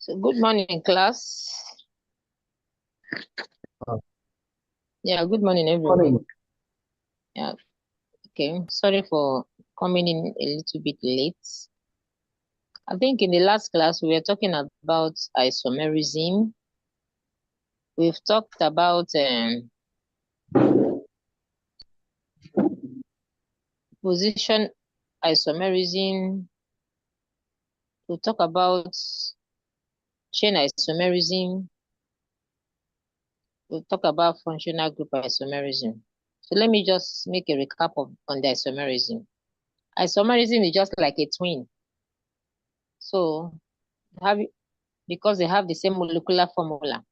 So good morning, class. Yeah, good morning, everyone. Morning. Yeah, okay. Sorry for coming in a little bit late. I think in the last class we were talking about isomerism. We've talked about position isomerism. We'll talk about chain isomerism. We'll talk about functional group isomerism. So let me just make a recap on the isomerism. Isomerism is just like a twin. So because they have the same molecular formula,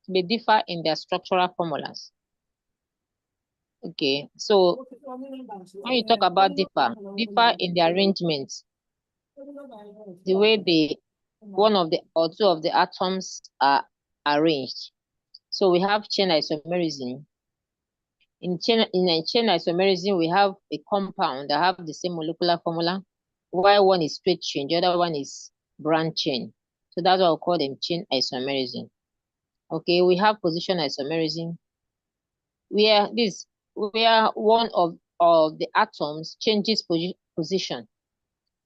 they differ in their structural formulas. Okay, so when you talk about differ in the arrangement, the way one of the or two of the atoms are arranged. So we have chain isomerism. In a chain isomerism, we have a compound that have the same molecular formula, while one is straight chain, the other one is branch chain. So that's what we call them chain isomerism. Okay, we have position isomerism, where one of the atoms changes position,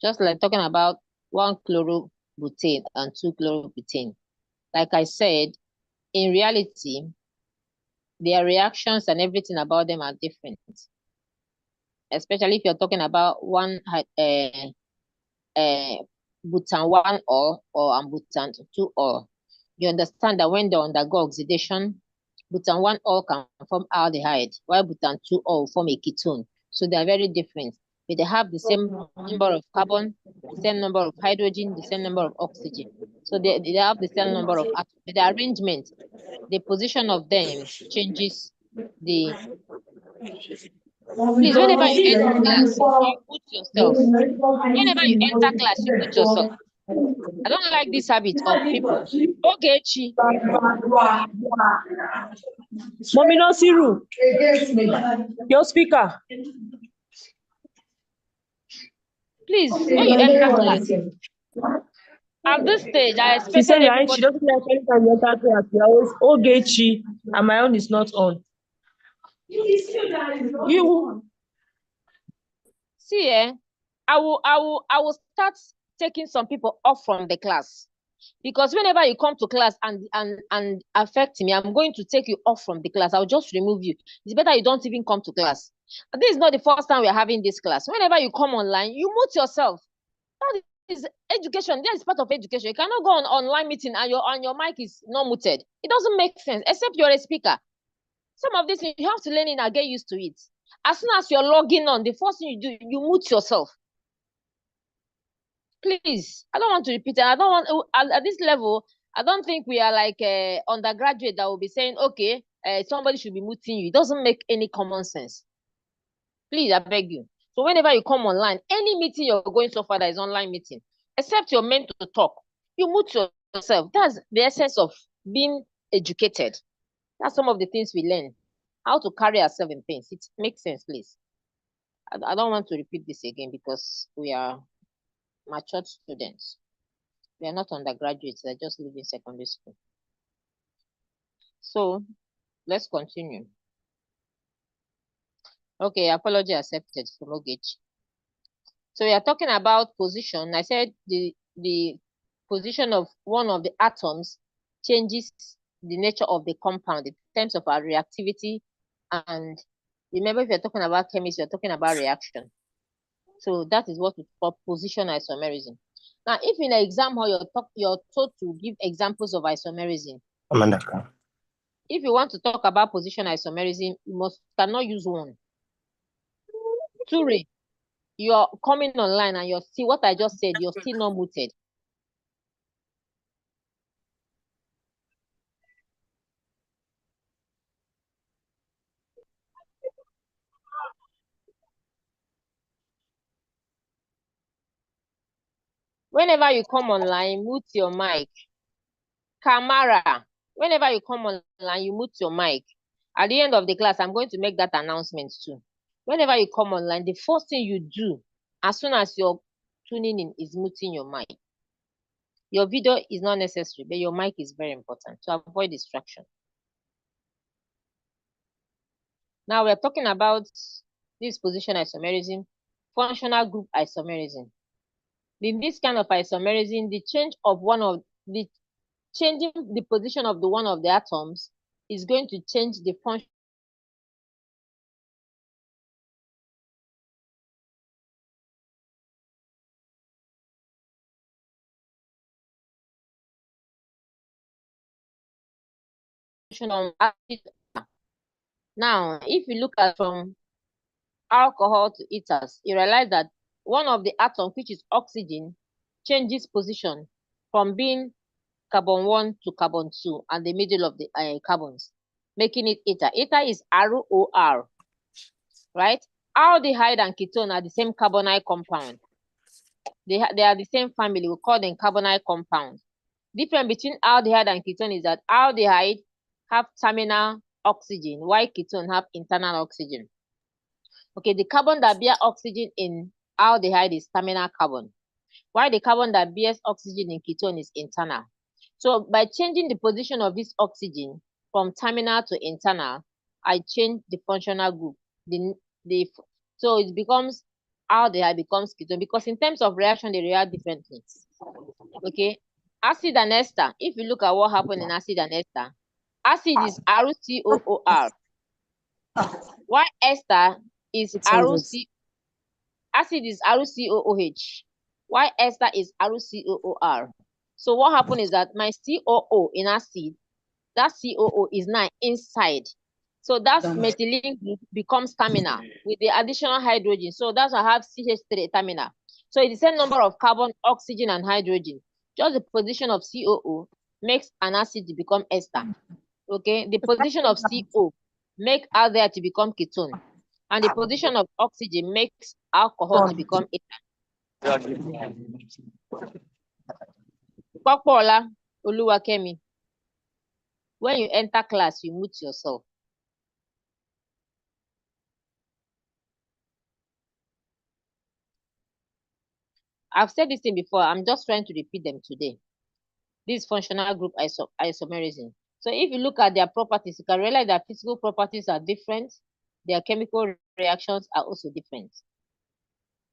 just like talking about one chlorobutane and two chlorobutane. Like I said, in reality, their reactions and everything about them are different, especially if you're talking about one butane 1 or and butane 2 or. You understand that when they undergo oxidation, butane 1 ol can form aldehyde, while butane 2 ol form a ketone. So they are very different. But they have the same number of carbon, the same number of hydrogen, the same number of oxygen. So they have the same number of atoms. The arrangement, the position of them changes the. Please, whenever you enter class, you put yourself. Whenever you enter class, you put yourself. I don't like this habit of people. Ogechi. Mommy Nasiru, your speaker. Please, when you enter class, at this stage, I She expected said she everybody. doesn't like anytime you enter class. You're always Ogechi, and my own is not on. You. See, I will start taking some people off from the class. Because whenever you come to class and affect me, I'm going to take you off from the class. I'll just remove you. It's better you don't even come to class. This is not the first time we're having this class. Whenever you come online, you mute yourself. That is education. That is part of education. You cannot go on online meeting and your mic is not muted. It doesn't make sense, except you're a speaker. Some of these things you have to learn it and get used to it. As soon as you're logging on, the first thing you do, you mute yourself. Please, I don't want to repeat it. I don't want at this level. I don't think we are like undergraduate that will be saying, okay, somebody should be muting you. It doesn't make any common sense. Please, I beg you. So whenever you come online, any meeting you're going so far that is online meeting, except you're meant to talk, you mute yourself. That's the essence of being educated. That's some of the things we learn. How to carry ourselves in things. It makes sense, please. I don't want to repeat this again because we are matured students. We are not undergraduates. They're just leaving secondary school. So let's continue. Okay, apology accepted for mortgage. So we are talking about position. I said the position of one of the atoms changes the nature of the compound in terms of our reactivity. And remember, if you're talking about chemistry, you're talking about reaction. So that is what we call position isomerism. Now, if in an exam hall you're told to give examples of isomerism, if you want to talk about position isomerism, you cannot use one. Two, you're coming online and you're see what I just said, you're still not muted. Whenever you come online, mute your mic. Camera, whenever you come online, you mute your mic. At the end of the class, I'm going to make that announcement too. Whenever you come online, the first thing you do, as soon as you're tuning in, is muting your mic. Your video is not necessary, but your mic is very important to avoid distraction. Now we're talking about this position isomerism, functional group isomerism. In this kind of isomerism, changing the position of one of the atoms is going to change the function on acid. Now, if you look at from alcohol to ethers, you realize that one of the atoms, which is oxygen, changes position from being carbon 1 to carbon 2 and the middle of the carbons, making it ether. Ether is ROR, right? Aldehyde and ketone are the same carbonyl compound. They are the same family. We call them carbonyl compounds. Difference between aldehyde and ketone is that aldehyde have terminal oxygen, while ketone have internal oxygen. Okay, the carbon that bears oxygen in aldehyde is terminal carbon, while the carbon that bears oxygen in ketone is internal. So by changing the position of this oxygen from terminal to internal, I change the functional group. So it becomes aldehyde becomes ketone, because in terms of reaction, they react differently. Okay, acid and ester. If you look at what happened in acid and ester, acid is RCOOR, while ester is acid is RCOOH, while ester is RCOOR. So what happened is that my COO in acid, that COO is now inside. So that methylene group becomes terminal with the additional hydrogen. So that's why I have CH3 terminal. So it's the same number of carbon, oxygen, and hydrogen. Just the position of COO makes an acid to become ester. Okay, the position of CO make aldehyde to become ketone, and the position of oxygen makes alcohol to become ether. Popola Oluwakemi, when you enter class, you mute yourself. I've said this thing before. I'm just trying to repeat them today. This functional group isomerism. So if you look at their properties, you can realize that physical properties are different. Their chemical reactions are also different.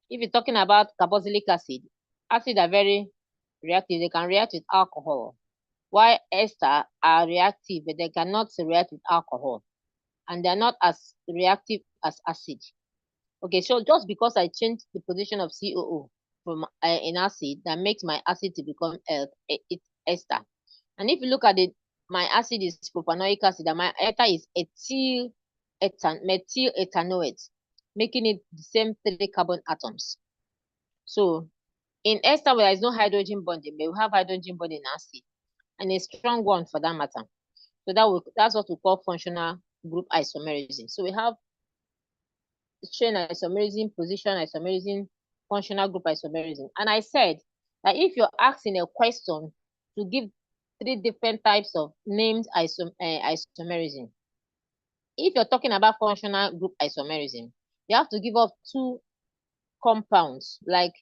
If you're talking about carboxylic acid, acids are very reactive. They can react with alcohol, while ester are reactive, but they cannot react with alcohol, and they're not as reactive as acid. Okay, so just because I change the position of COO from an acid, that makes my acid to become ester. And if you look at it, my acid is propanoic acid, and my ether is methyl ethanoate, making it the same 3 carbon atoms. So in ester, where there is no hydrogen bonding, but we have hydrogen bonding in acid, and a strong one for that matter. So that's what we call functional group isomerism. So we have chain isomerism, position isomerism, functional group isomerism. And I said that if you're asking a question to give 3 different types of named isomerism, if you're talking about functional group isomerism, you have to give up 2 compounds like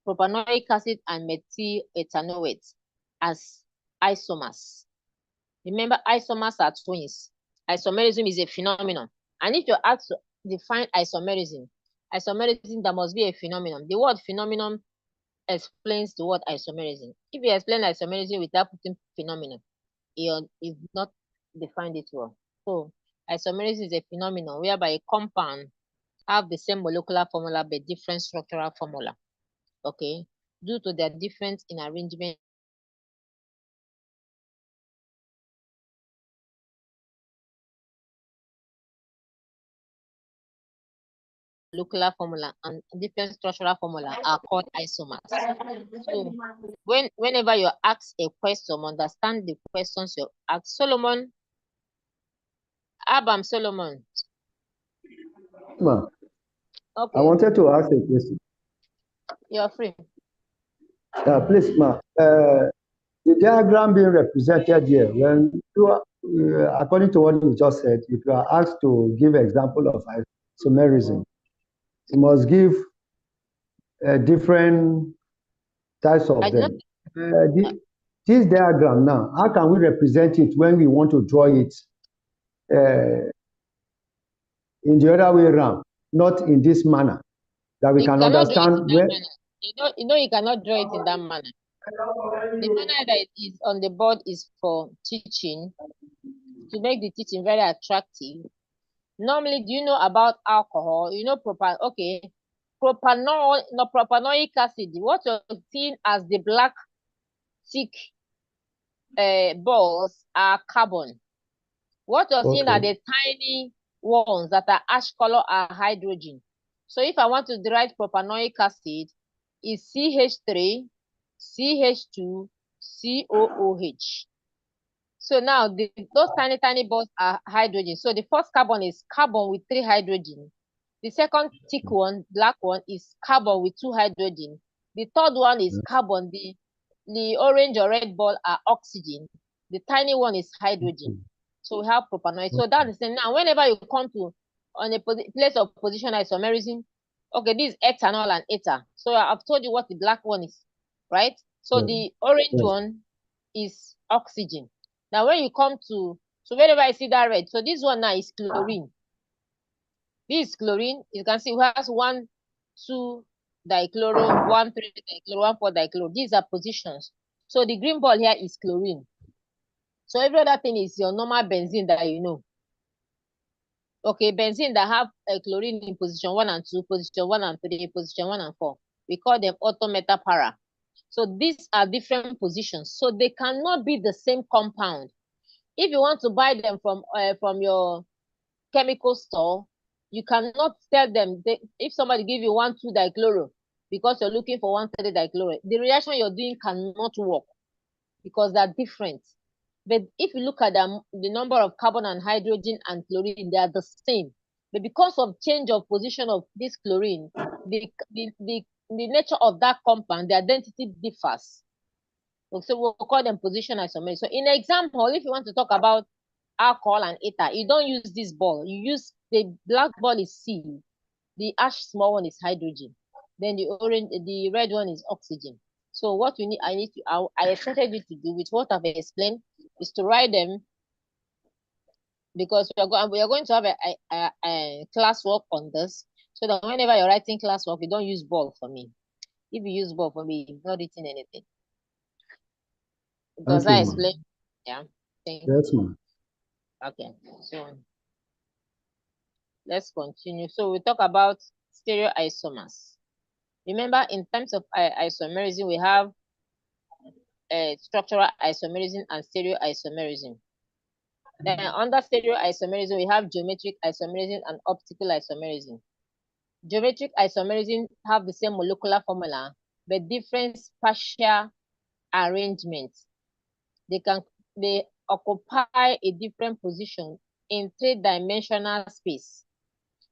propanoic acid and methyl ethanoate as isomers. Remember, isomers are twins. Isomerism is a phenomenon. And if you're asked to define isomerism, there must be a phenomenon. The word phenomenon explains the word isomerism. If you explain isomerism without putting phenomenon, you've not defined it well. So isomerism is a phenomenon whereby a compound have the same molecular formula but different structural formula. Okay, due to their difference in arrangement molecular formula and different structural formula are called isomers. So whenever you ask a question, understand the questions you ask. Solomon, Abam Solomon. Ma, okay. I wanted to ask a question. You're free. Please, ma. The diagram being represented here, when you are, according to what you just said, if you are asked to give example of isomerism, you must give different types of them. this diagram now, how can we represent it when we want to draw it in the other way around, not in this manner, that we You can cannot do it in understand that where. manner. You know, you cannot draw it in that manner. The manner that is on the board is for teaching, to make the teaching very attractive. Normally, do you know about alcohol? You know, propanoic acid, what you're seeing as the black thick balls are carbon. What you're seeing are the tiny ones that are ash color are hydrogen. So if I want to derive propanoic acid, is CH3, CH2, COOH. So now those tiny balls are hydrogen. So the first carbon is carbon with 3 hydrogen. The second thick one, black one, is carbon with 2 hydrogen. The third one is carbon. The orange or red ball are oxygen. The tiny one is hydrogen. So we have propanoid. So that's the same. Now, whenever you come to on a place of position isomerism, okay, this is ethanol and ether. So I've told you what the black one is, right? So the orange one is oxygen. Now, when you come to, so whenever I see that red, so this one now is chlorine. This is chlorine. You can see it has 1, 2 dichloro, 1, 3 dichloro, 1, 4 dichloro. These are positions. So the green ball here is chlorine. So every other thing is your normal benzene that you know. Okay, benzene that have a chlorine in position 1 and 2, position 1 and 3, position 1 and 4. We call them orthometa para. So these are different positions. So they cannot be the same compound. If you want to buy them from your chemical store, you cannot tell them if somebody give you 1, 2 dichloro because you're looking for 1, 3 dichloro, the reaction you're doing cannot work because they're different. But if you look at the number of carbon and hydrogen and chlorine, they are the same. But because of change of position of this chlorine, the nature of that compound, the identity differs. So we'll call them position isomerism. So in example, if you want to talk about alcohol and ether, you don't use this ball. You use the black ball is C, the ash small one is hydrogen, then the red one is oxygen. So what you need, I expected you to do with what I've explained is to write them, because we are going to have a classwork on this, so that whenever you're writing classwork, you don't use ball for me. If you use ball for me, you've not written anything. Does that explain? Yeah. Thank you. Yes, ma'am. Okay, so let's continue. So we talk about stereoisomers. Remember, in terms of isomerism, we have structural isomerism and stereoisomerism. Then under stereoisomerism, we have geometric isomerism and optical isomerism. Geometric isomerism have the same molecular formula, but different spatial arrangements. They occupy a different position in 3-dimensional space.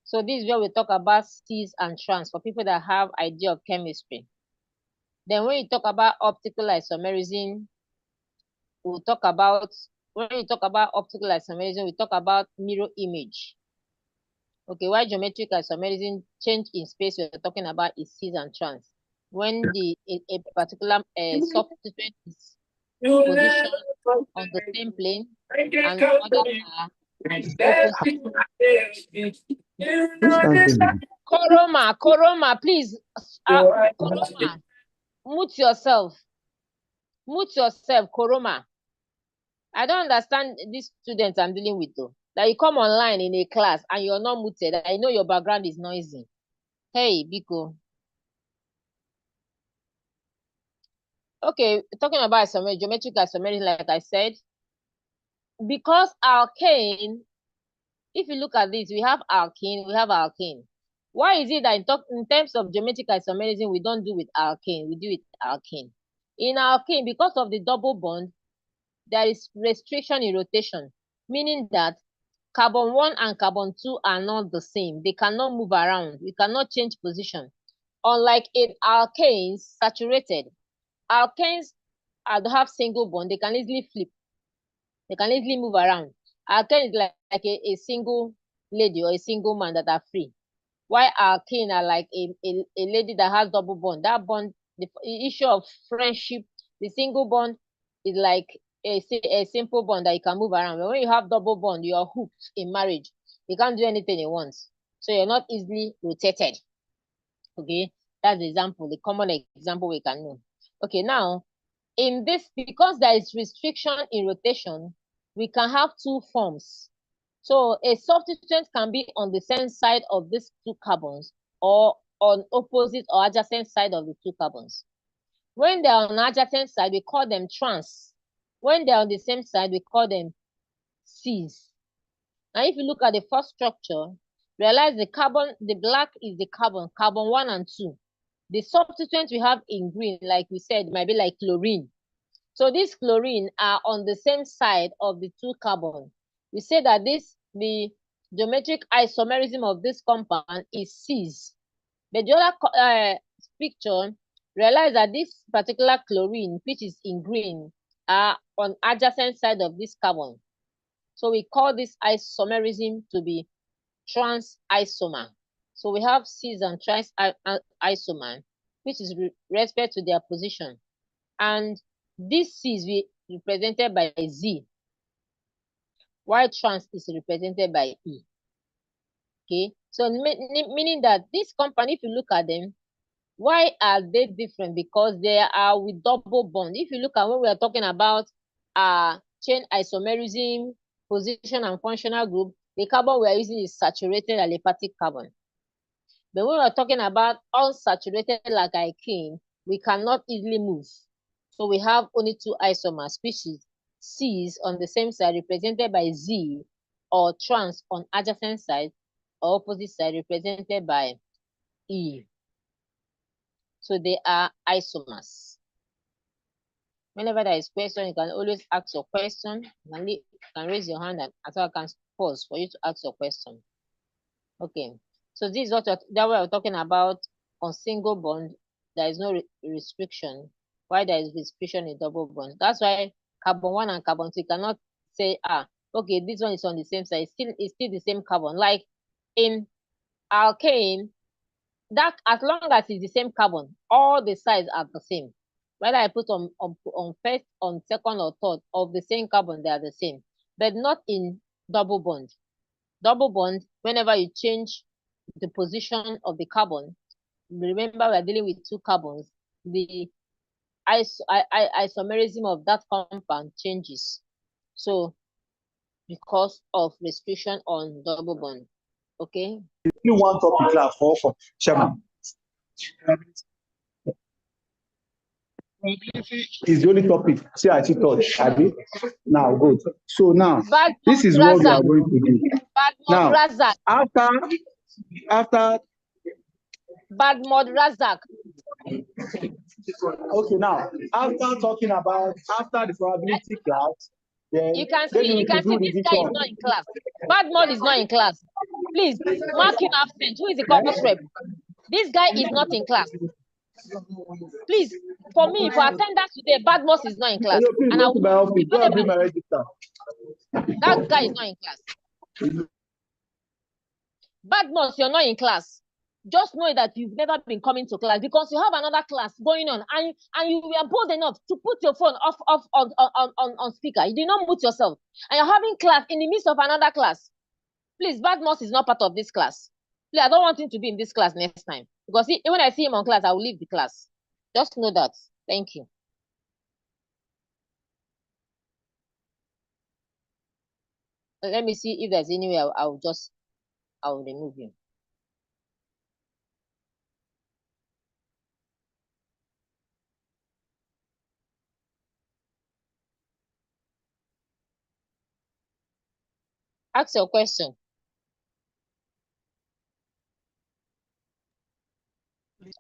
So this is where we talk about cis and trans for people that have idea of chemistry. Then when you talk about optical isomerism, we'll talk about, when you talk about optical isomerism, we talk about mirror image. Okay, why geometric isomerism change in space we're talking about is cis and trans. When a particular substituent is positioned on the same plane and others are opposite. Koroma, please. Koroma, mute yourself. Mute yourself, Koroma. I don't understand these students I'm dealing with though. That you come online in a class and you're not muted. I know your background is noisy. Hey, Biko. Okay, talking about geometric isomerism, like I said, because alkane, if you look at this, we have alkene, we have alkane. Why is it that in terms of geometric isomerism, we don't do with alkane, we do with alkene? In alkene, because of the double bond, there is restriction in rotation, meaning that carbon 1 and carbon 2 are not the same. They cannot move around. We cannot change position. Unlike in alkanes, saturated, alkanes have single bond. They can easily flip. They can easily move around. Alkane is like a single lady or a single man that are free. While alkane are like a lady that has double bond. That bond, the issue of friendship, the single bond is like a simple bond that you can move around. But when you have double bond, you're hooked in marriage. You can't do anything you want. So you're not easily rotated. Okay, that's the example, the common example we can know. Okay, now in this, because there is restriction in rotation, we can have two forms. So a substituent can be on the same side of these two carbons or on opposite or adjacent side of the two carbons. When they're on adjacent side, we call them trans. When they're on the same side, we call them cis. Now, if you look at the first structure, realize the carbon, the black is the carbon 1 and 2. The substituent we have in green, like we said, might be like chlorine. So these chlorine are on the same side of the two carbon. We say that the geometric isomerism of this compound is cis. But the other picture, realize that this particular chlorine, which is in green, are on adjacent side of this carbon. So we call this isomerism to be trans isomer. So we have cis and trans isomer, which is respect to their position. And this cis is represented by Z, while trans is represented by E. Okay, so meaning that this compound, if you look at them, why are they different? Because they are with double bond. If you look at when we are talking about chain isomerism, position and functional group, the carbon we are using is saturated aliphatic carbon. But when we are talking about unsaturated like alkene, we cannot easily move. So we have only two isomers, which is cis on the same side represented by Z, or trans on adjacent side or opposite side represented by E. So they are isomers. Whenever there is question, you can always ask your question. You can raise your hand and I can pause for you to ask your question. Okay. So this is what we're talking about on single bond. There is no restriction. Why there is restriction in double bond? That's why carbon 1 and carbon 2, you cannot say, okay, this one is on the same side. It's still the same carbon. Like in alkane, that as long as it's the same carbon, all the sides are the same. Whether I put on first, on second, or third of the same carbon, they are the same. But not in double bond. Double bond, whenever you change the position of the carbon, remember we are dealing with two carbons, the isomerism of that compound changes. So because of restriction on double bond. Okay. Only one topic left for Chairman. Is the only topic. See, I see touch. Now, good. So now, this is what we are going to do. Now, after Badmod Razak. Okay, now, after talking about, after the probability class, then you can see this guy is not in class. Badmod is not in class. Please, mark him absent. Who is the corpus rep? This guy is not in class. Please, for me, for attendance today, Badmos is not in class. And I will that guy is not in class. Badmos, you're not in class. Just know that you've never been coming to class because you have another class going on, and you were bold enough to put your phone off on speaker. You did not mute yourself, and you're having class in the midst of another class. Please, Badmos is not part of this class. Please, I don't want him to be in this class next time because when I see him on class, I will leave the class. Just know that. Thank you. Let me see if there's any way I will remove him. Ask your question.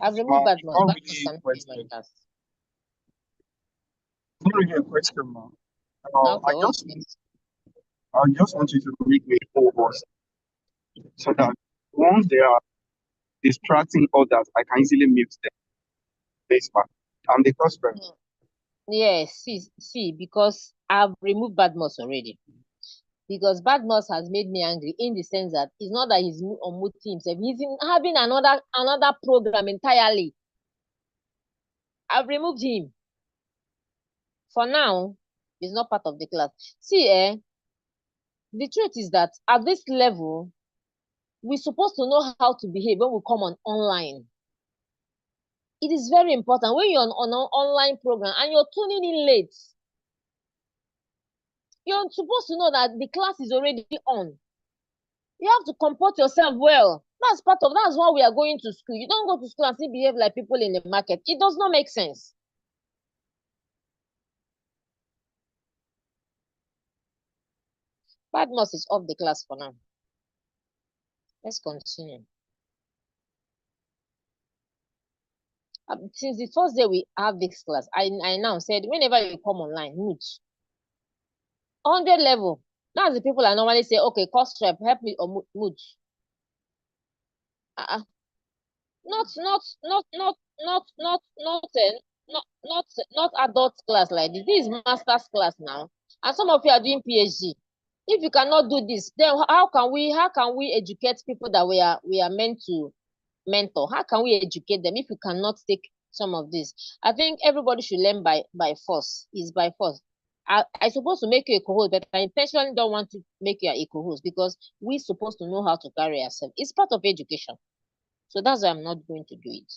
I've removed that one. Not really a question, man. Okay, I just want you to read me over so that once they are distracting others, I can easily mute them. I'm the first person. Yes, see, because I've removed Badmos already. Because Badmos has made me angry in the sense that it's not that he's unmuting himself. He's having another program entirely. I've removed him. For now, it's not part of the class. See, the truth is that at this level, we're supposed to know how to behave when we come on online. It is very important when you're on an online program and you're tuning in late. You're supposed to know that the class is already on. You have to comport yourself well. That's why we are going to school. You don't go to school and still behave like people in the market. It does not make sense. Badmus is off the class for now. Let's continue. Since the first day we have this class, I now said, whenever you come online, mute. 100 level. That's the people I normally say, okay, course rep, help me or mute. Not adult class like this. This is master's class now, and some of you are doing PhD. If you cannot do this, then how can we educate people that we are meant to mentor? How can we educate them if you cannot take some of this? I think everybody should learn by force. Is by force. I supposed to make you a co-host, but I intentionally don't want to make you a co-host because we're supposed to know how to carry ourselves. It's part of education. So that's why I'm not going to do it.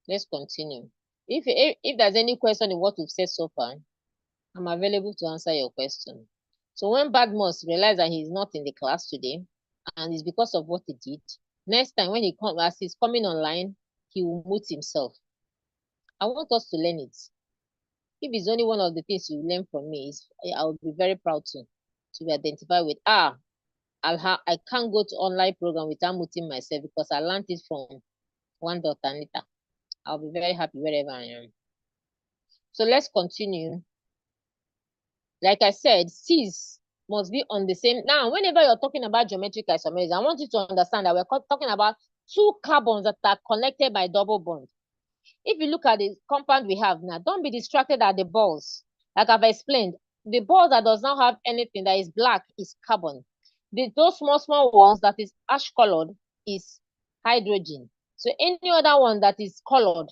Let's continue. If there's any question in what we've said so far, I'm available to answer your question. So when Badmus realized that he's not in the class today, and it's because of what he did, next time when as he's coming online, he will mute himself. I want us to learn it. If it's only one of the things you learn from me, I will be very proud to be identified with. I can't go to online program without muting myself because I learned it from one daughter, Anita. I'll be very happy wherever I am. So let's continue. Like I said, C's must be on the same. Now, whenever you're talking about geometric isomerism, I want you to understand that we're talking about two carbons that are connected by double bond. If you look at the compound we have now, don't be distracted at the balls. Like I've explained, the ball that does not have anything that is black is carbon. Those small ones that is ash colored is hydrogen. So any other one that is colored,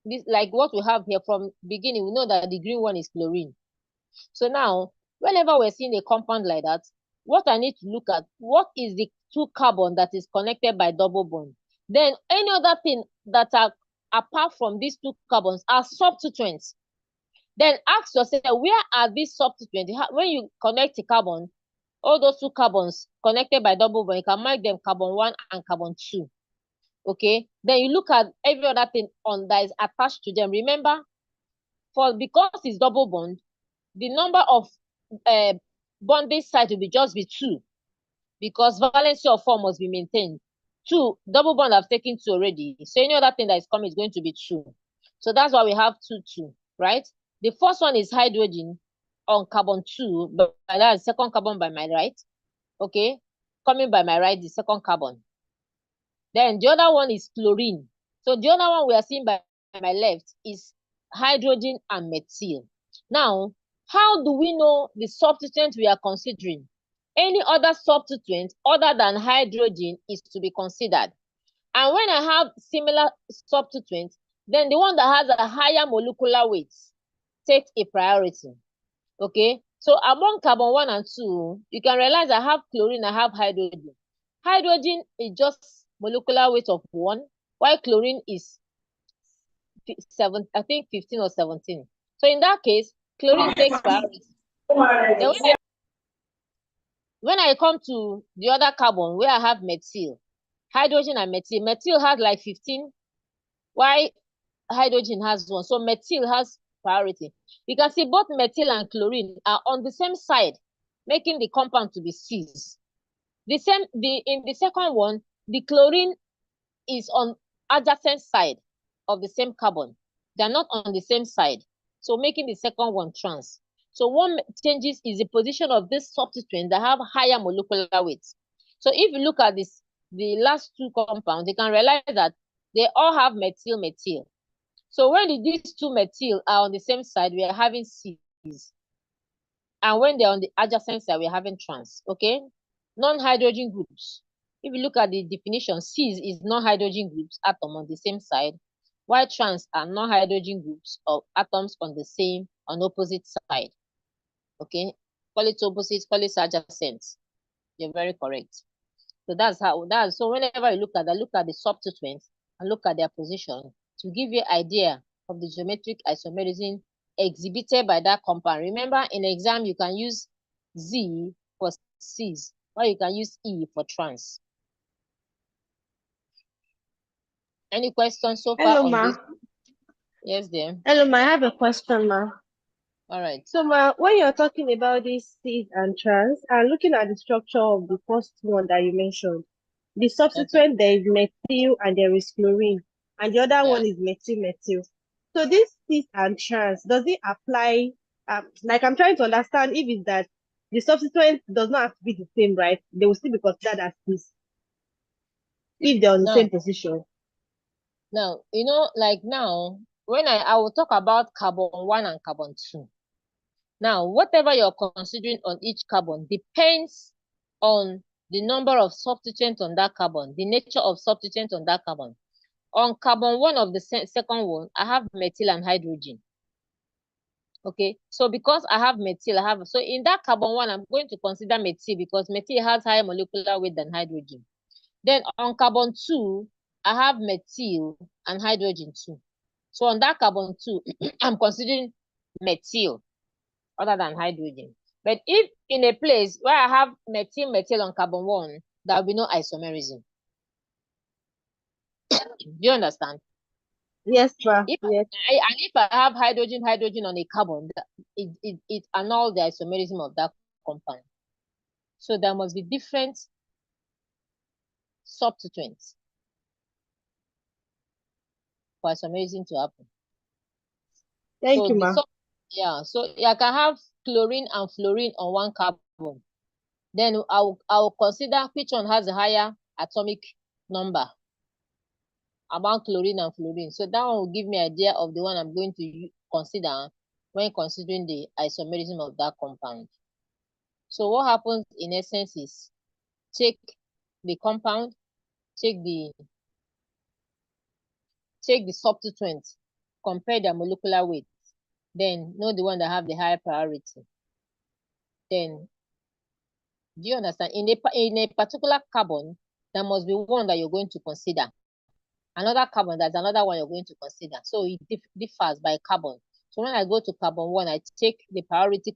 this like what we have here from beginning, we know that the green one is chlorine. So now, whenever we're seeing a compound like that, what I need to look at, what is the two carbon that is connected by double bond? Then any other thing that are apart from these two carbons are substituents. Then ask yourself, where are these substituents? When you connect a carbon, all those two carbons connected by double bond, you can mark them carbon 1 and carbon 2. Okay, then you look at every other thing on that is attached to them. Remember, because it's double bond, the number of bonding site will just be 2 because valency of 4 must be maintained. 2, double bond I've taken 2 already. So any other thing that is coming is going to be 2. So that's why we have 2, 2, right? The first one is hydrogen on carbon 2, but that's second carbon by my right. Okay, coming by my right, the second carbon. Then the other one is chlorine. So the other one we are seeing by my left is hydrogen and methyl. Now, how do we know the substituent we are considering? Any other substituent other than hydrogen is to be considered. And when I have similar substituents, then the one that has a higher molecular weight takes a priority. Okay, so among carbon 1 and 2, you can realize I have chlorine, I have hydrogen. Hydrogen is just molecular weight of 1, while chlorine is 7, I think 15 or 17. So in that case, chlorine takes priority. Then when I come to the other carbon where I have methyl, hydrogen and methyl has like 15, while hydrogen has 1. So methyl has priority. You can see both methyl and chlorine are on the same side, making the compound to be cis. In the second one, the chlorine is on adjacent side of the same carbon. They're not on the same side, so making the second one trans. So what changes is the position of this substituent that have higher molecular weights. So if you look at this, the last 2 compounds, you can realize that they all have methyl. So when these 2 methyl are on the same side, we are having cis. And when they're on the adjacent side, we're having trans. Okay? Non-hydrogen groups. If you look at the definition, cis is non-hydrogen groups atom on the same side. while trans are non-hydrogen groups of atoms on opposite side. Okay, call it opposite, call it adjacent. You're very correct. So so whenever you look at the substituents and look at their position to give you idea of the geometric isomerism exhibited by that compound. Remember, in exam you can use Z for cis, or you can use E for trans. Any questions so far Hello, on ma. this? Yes, dear. Hello, ma. I have a question, ma. All right. So, ma, when you're talking about these cis and trans, and looking at the structure of the first one that you mentioned, the Okay. substituent, there is methyl and there is chlorine, and the other one is methyl. So this cis and trans, does it apply? Like I'm trying to understand if it's that the substituent does not have to be the same, right? They will still be considered as cis if they're on the same position. Now, like now, when I will talk about carbon 1 and carbon 2. Now, whatever you're considering on each carbon depends on the number of substituents on that carbon, the nature of substituents on that carbon. On carbon 1 of the second one, I have methyl and hydrogen. Okay, so because I have methyl, so in that carbon 1, I'm going to consider methyl because methyl has higher molecular weight than hydrogen. Then on carbon 2, I have methyl and hydrogen too. So on that carbon 2, I'm considering methyl other than hydrogen. But if in a place where I have methyl on carbon 1, there will be no isomerism. Do you understand? Yes, ma. Yes. Yes. And if I have hydrogen on a carbon, it annuls the isomerism of that compound. So there must be different substituents for isomerism to happen. Thank you, ma. So I can have chlorine and fluorine on one carbon. Then I will consider which one has a higher atomic number among chlorine and fluorine. So that one will give me an idea of the one I'm going to consider when considering the isomerism of that compound. So what happens in essence is take the compound, take the substituent, compare their molecular weight, then know the one that have the higher priority. Then, do you understand? In a particular carbon, there must be one that you're going to consider. Another carbon, there's another one you're going to consider. So it differs by carbon. So when I go to carbon 1, I take the priority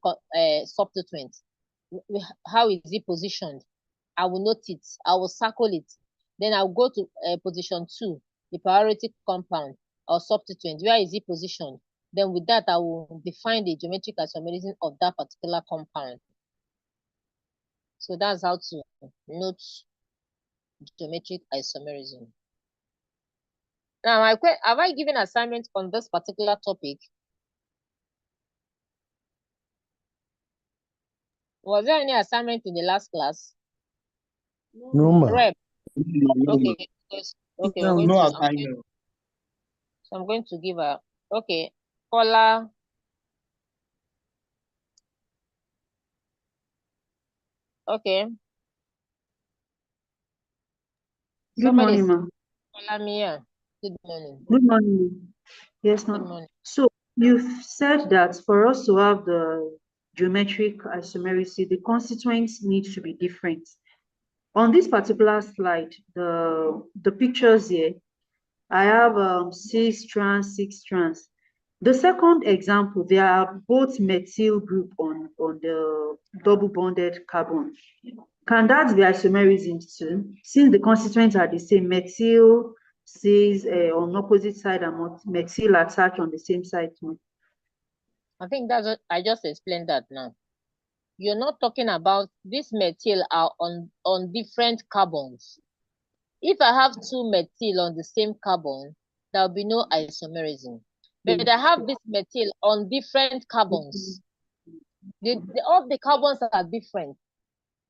substituent. How is it positioned? I will note it. I will circle it. Then I'll go to position 2, the priority compound or substituent. Where is it positioned? Then with that, I will define the geometric isomerism of that particular compound. So that's how to note geometric isomerism. Now, have I given assignment on this particular topic? Was there any assignment in the last class? No, ma. Rep. Okay. Okay. No assignment. So I'm going to give a caller. Okay. Good morning, ma'am. Caller me here. Good morning. Good morning. Yes, Good ma'am. morning. So you've said that for us to have the geometric isomerism, the constituents need to be different. On this particular slide, the pictures here, I have 6 trans, 6 trans. The second example, they are both methyl group on the double bonded carbon. Can that be isomerism too? Since the constituents are the same, methyl cis on opposite side and methyl attached on the same side too. I think that's what I just explained that now. You're not talking about this methyl are on different carbons. If I have 2 methyl on the same carbon, there will be no isomerism. But I have this methyl on different carbons. All the carbons are different.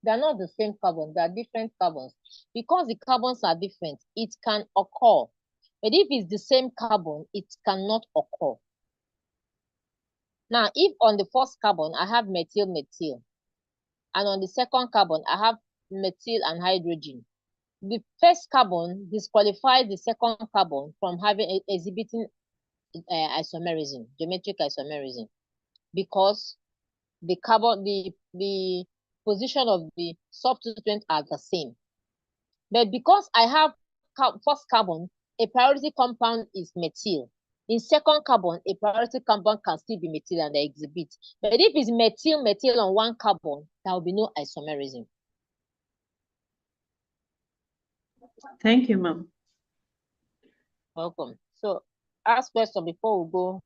They are not the same carbon. They are different carbons. Because the carbons are different, it can occur. But if it's the same carbon, it cannot occur. Now, if on the first carbon, I have methyl, and on the second carbon, I have methyl and hydrogen, the first carbon disqualifies the second carbon from having exhibiting isomerism, geometric isomerism, because the carbon, the position of the substituent are the same. But because I have first carbon, a priority compound is methyl. In second carbon, a priority compound can still be methyl and they exhibit. But if it's methyl on one carbon, there will be no isomerism. Thank you, ma'am. Welcome. So ask question before we go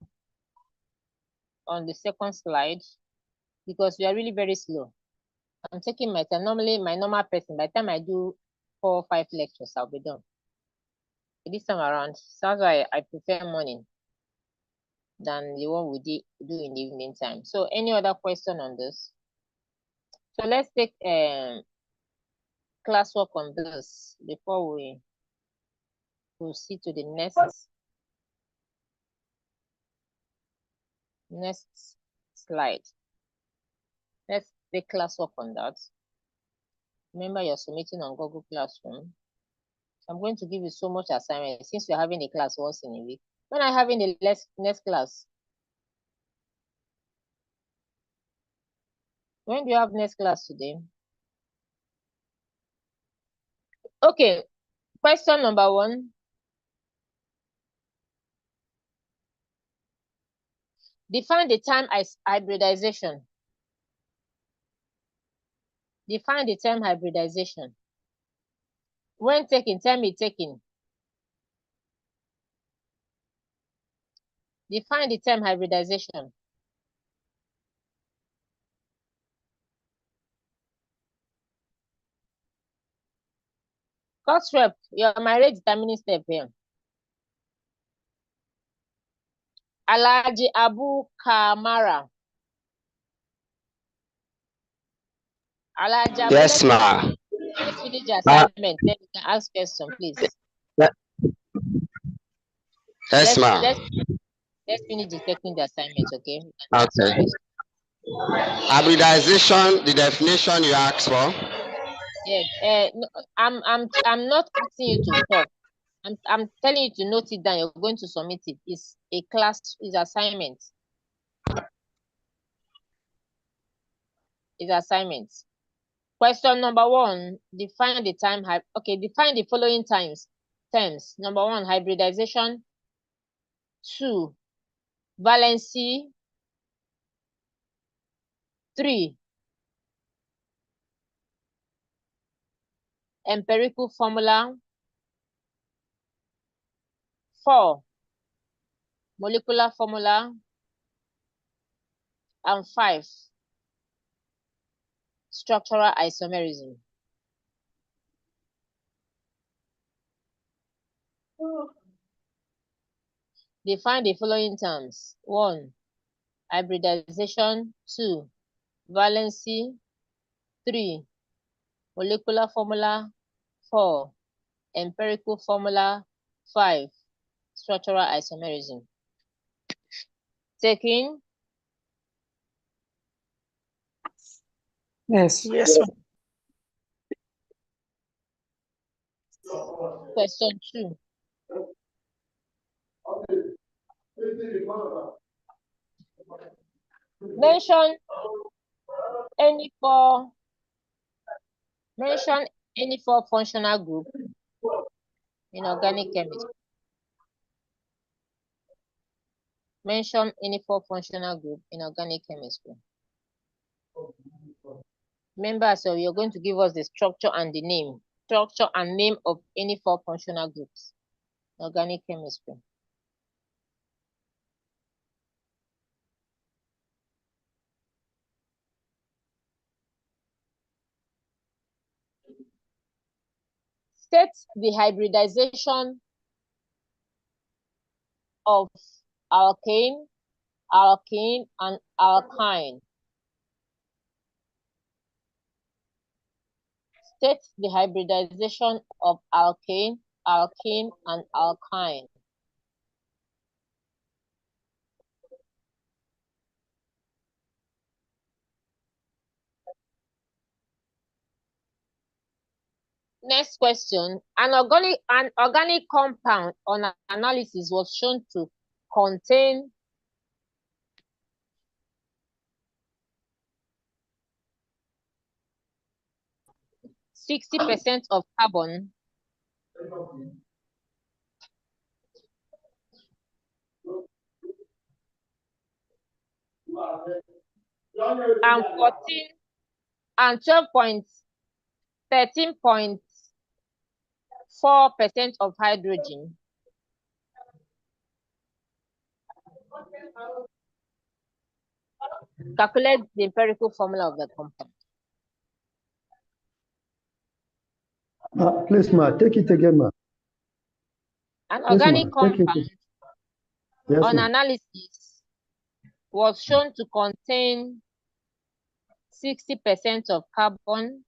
on the second slide, because we are really very slow. I'm taking my time. Normally, my normal person, by the time I do 4 or 5 lectures, I'll be done. But this time around, sounds like I prefer morning than the one we do in the evening time. So any other question on this? So let's take classwork on this before we proceed to the next slide. Let's take classwork on that. Remember, you're submitting on Google Classroom. I'm going to give you so much assignment since we're having a class once in a week. When I having the next class? When do you have next class today? Okay, question number 1. Define the term as hybridization. Define the term hybridization. When taken, tell me taken. Define the term hybridization. Cost rep, you're my rate determining step here. Alhaji Abu Kamara. Alhaji Abu, Yes, ma. let's finish the assignment. Then you can ask question, please. Yes, ma. Let's finish the taking the assignment, okay? Okay. Hybridization, the definition you asked for. Yeah. No, I'm not asking you to talk. I'm telling you to note it down. You're going to submit it. It's a class, it's assignment. It's assignments. Question number 1, define the time. Okay, define the following terms. Number 1, hybridization. 2, valency. 3, empirical formula. 4, molecular formula. And 5, structural isomerism. Define the following terms. 1, hybridization. 2, valency. 3, molecular formula. 4, empirical formula. 5, structural isomerism. Taking? Yes. Yes, ma'am. Question 2. Mention any four functional group in organic chemistry. Mention any 4 functional group in organic chemistry. Remember, so you're going to give us the structure and the name. Structure and name of any 4 functional groups in organic chemistry. State the hybridization of alkane, alkene, and alkyne. State the hybridization of alkane, alkene, and alkyne. Next question. An organic compound on analysis was shown to contain 60% of carbon and 13.4% of hydrogen. Calculate the empirical formula of the compound. Please, ma, take it again, ma. An organic compound yes, on analysis was shown to contain 60% of carbon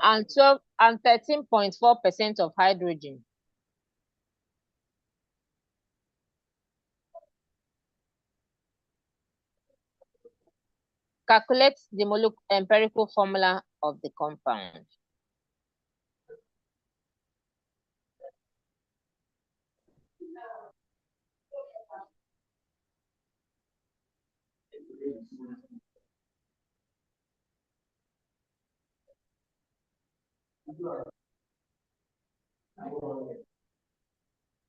and 13.4% of hydrogen. Calculate the empirical formula of the compound.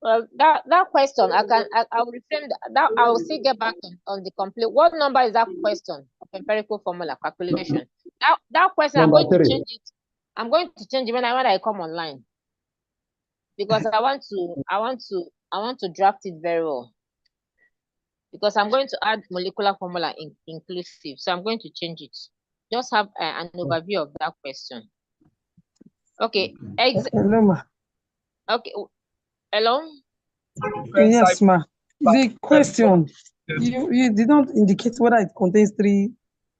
Well, that question I will reframe that. I will still get back on the complete. What number is that question of empirical formula calculation? That question I'm going to change it. I'm going to change it when I come online, because I want to draft it very well, because I'm going to add molecular formula inclusive. So I'm going to change it. Just have an overview of that question. Okay. Hello, ma. Okay. Hello? Yes, ma. The question, you did not indicate whether it contains 3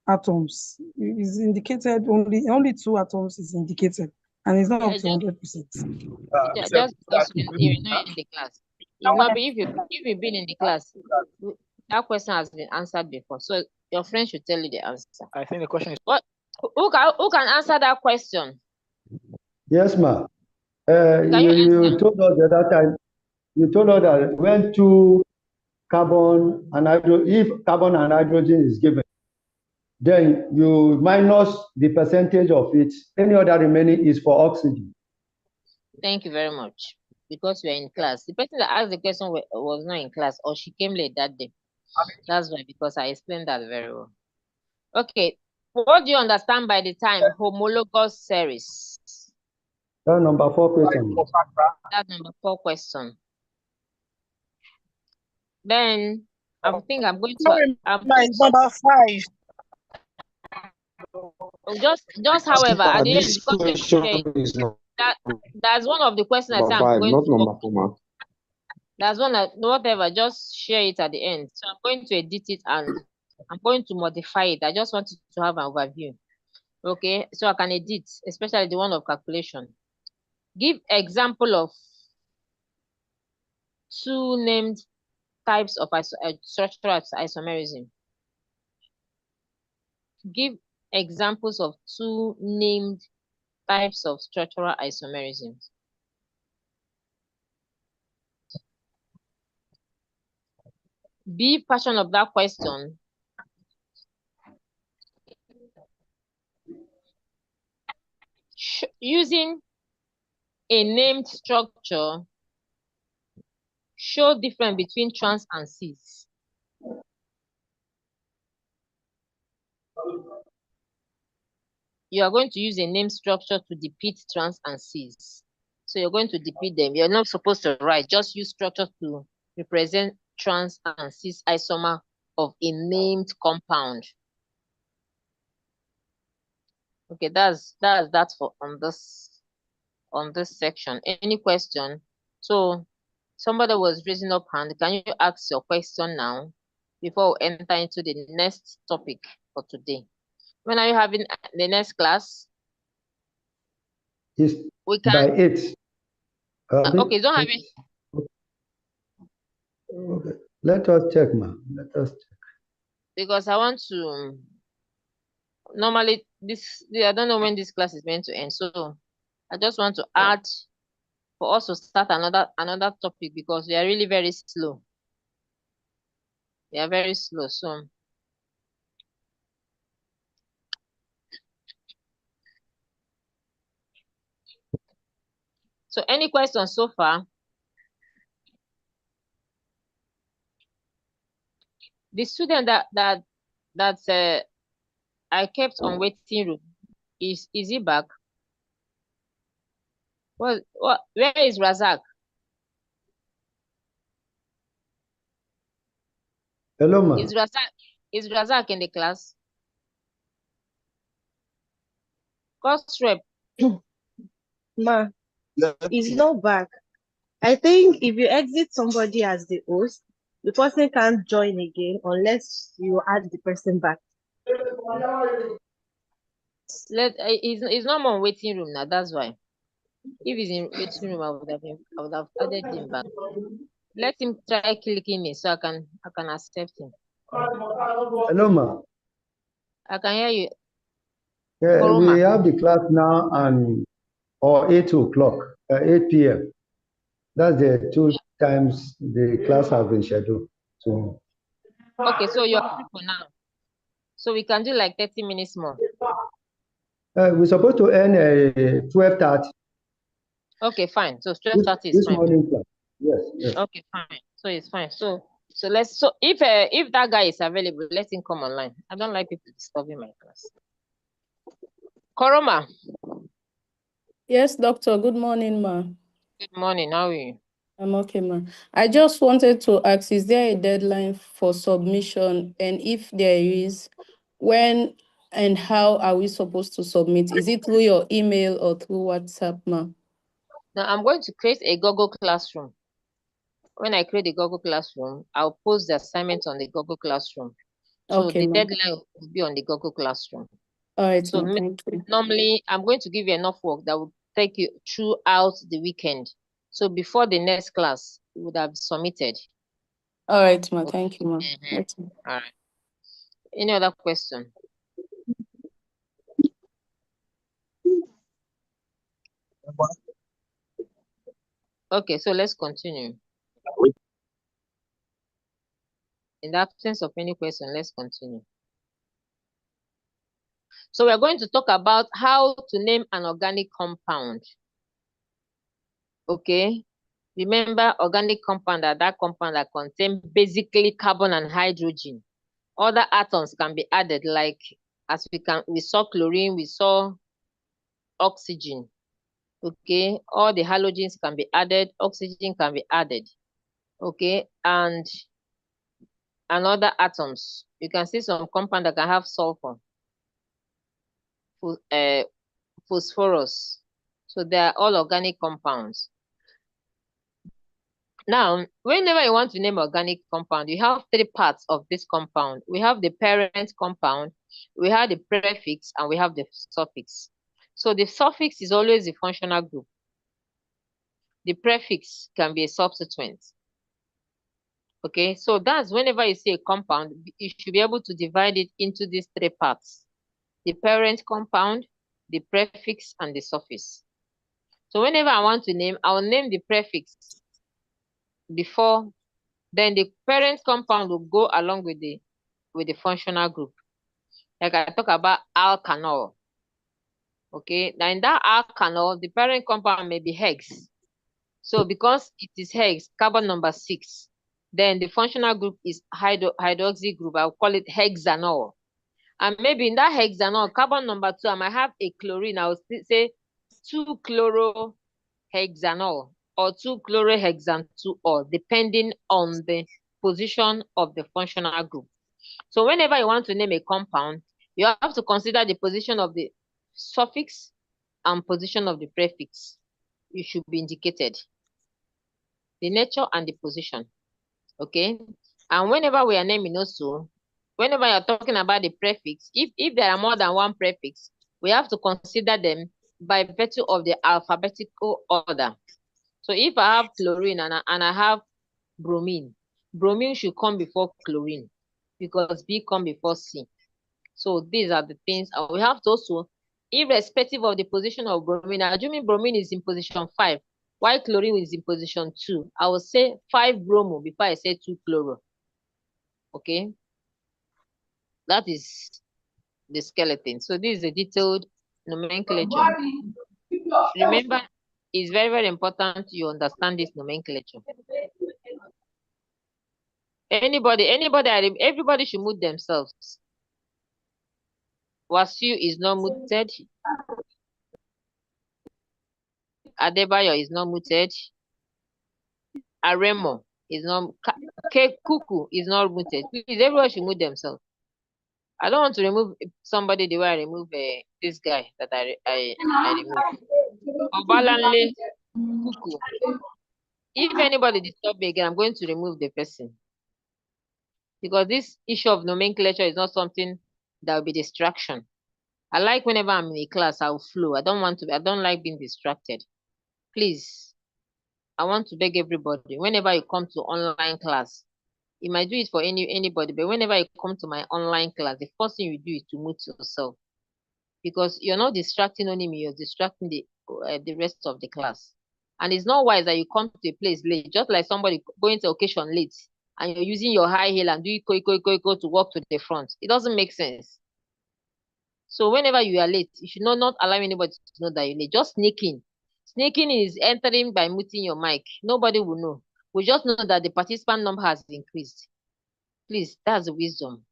atoms. It's indicated only 2 atoms is indicated, and it's not up to 100%. Just because you're not in the class. If you've been in the class, that question has been answered before. So your friend should tell you the answer. I think the question is what? Who can answer that question? Yes, ma. You told us the other time. You told us that when 2 carbon and hydrogen, if carbon and hydrogen is given, then you minus the percentage of it. Any other remaining is for oxygen. Thank you very much. Because we are in class. The person that asked the question was not in class, or she came late that day. That's why, because I explained that very well. Okay. What do you understand by the time homologous series? That's number 4 question. That's number 4 question. Then I think I'm going to. Number 5. Just however, at the end, because that's one of the questions I say I'm going not to. Number 4, ma. That's one that, whatever, just share it at the end. So I'm going to edit it and I'm going to modify it. I just wanted to have an overview. Okay, so I can edit, especially the one of calculation. Give example of 2 named types of structural isomerism. Give examples of 2 named types of structural isomerism. B portion of that question. Using a named structure, show difference between trans and cis. You are going to use a name structure to depict trans and cis. So you're going to depict them. You're not supposed to write, just use structure to represent trans and cis isomer of a named compound. Okay, that's for on this section. Any question? So somebody was raising up hand. Can you ask your question now before we enter into the next topic for today? When are you having the next class? It's by 8. Okay, don't have it. Okay. Let us check, ma'am. Let us check. Because I want to normally I don't know when this class is meant to end. So I just want to add for us to start another topic because we are really very slow. We are very slow. So any questions so far? The student that I kept on waiting room, is he back? What where is Razak? Hello, ma. Is Razak in the class? Course rep. Ma, it's not back. I think if you exit somebody as the host, the person can't join again unless you add the person back. He's not more in waiting room now. That's why. If he's in waiting room, I would have added him back. Let him try clicking me so I can accept him. Hello, ma. I can hear you. Yeah, we Koroma. have the class now or 8 o'clock, 8 p.m. That's the two times the class has been scheduled. So Okay, so you're free for now. So we can do like 30 minutes more. we're supposed to end 12:30. Okay, fine. So 12:30 is This fine. morning class. Yes. Okay, fine. So it's fine. So if that guy is available, let him come online. I don't like people disturbing my class. Koroma. Yes, doctor. Good morning, ma. Good morning. How are you? I'm okay, ma. I just wanted to ask, is there a deadline for submission? And if there is, when and how are we supposed to submit? Is it through your email or through WhatsApp, ma? Now I'm going to create a Google Classroom. When I create a Google Classroom, I'll post the assignment on the Google Classroom. So Okay, the ma. deadline will be on the Google Classroom. All right, So ma. Thank you. normally, I'm going to give you enough work that will take you throughout the weekend. So before the next class, you would have submitted. All right, ma. Okay. Thank you, ma. All right. Any other question? Okay, so let's continue. In the absence of any question, let's continue. So we're going to talk about how to name an organic compound. Okay. Remember, organic compound are that compound that contain basically carbon and hydrogen. Other atoms can be added, like as we saw chlorine, we saw oxygen. Okay, all the halogens can be added, oxygen can be added. Okay, and other atoms. You can see some compound that can have sulfur, phosphorus. So they are all organic compounds. Now, whenever you want to name organic compound, you have three parts of this compound. We have the parent compound, we have the prefix, and we have the suffix. So the suffix is always the functional group. The prefix can be a substituent. Okay, so that's whenever you see a compound, you should be able to divide it into these three parts: the parent compound, the prefix, and the suffix. So whenever I want to name, I'll name the prefix before, then the parent compound will go along with the functional group. Like I talk about alkanol. Okay, now in that alkanol, the parent compound may be hex. So because it is hex, carbon number 6, then the functional group is hydroxy group. I'll call it hexanol. And maybe in that hexanol, carbon number 2, I might have a chlorine. I'll say 2-chlorohexanol or 2-chlorohexan-2-ol, depending on the position of the functional group. So whenever you want to name a compound, you have to consider the position of the suffix and position of the prefix. It should be indicated. The nature and the position. Okay. And whenever we are naming also, whenever you're talking about the prefix, if there are more than one prefix, we have to consider them by virtue of the alphabetical order. So if I have chlorine and I have bromine, bromine should come before chlorine because B come before C. So these are the things, and we have to also, irrespective of the position of bromine, assuming bromine is in position 5, while chlorine is in position 2, I will say 5 bromo before I say 2 chloro. Okay, that is the skeleton. So this is a detailed nomenclature. Remember, it's very, very important you understand this nomenclature. Everybody should mute themselves. Wasiu is not muted. Adebayo is not muted. Aremo is not. Kuku is not muted. Please, everyone should mute themselves. I don't want to remove somebody the way I remove this guy that I removed. Obalanle, Kuku. If anybody disturb me again, I'm going to remove the person. Because this issue of nomenclature is not something that will be distraction. I like whenever I'm in a class, I'll flow. I don't like being distracted. Please, I want to beg everybody, whenever you come to online class, you might do it for anybody, but whenever you come to my online class, the first thing you do is to mute yourself. Because you're not distracting only me, you're distracting the rest of the class. And it's not wise that you come to a place late, just like somebody going to occasion late, and you're using your high heel and do go to walk to the front. It doesn't make sense. So whenever you are late, you should not allow anybody to know that you're late. Just sneaking. Sneaking is entering by muting your mic. Nobody will know. We just know that the participant number has increased. Please, that's the wisdom.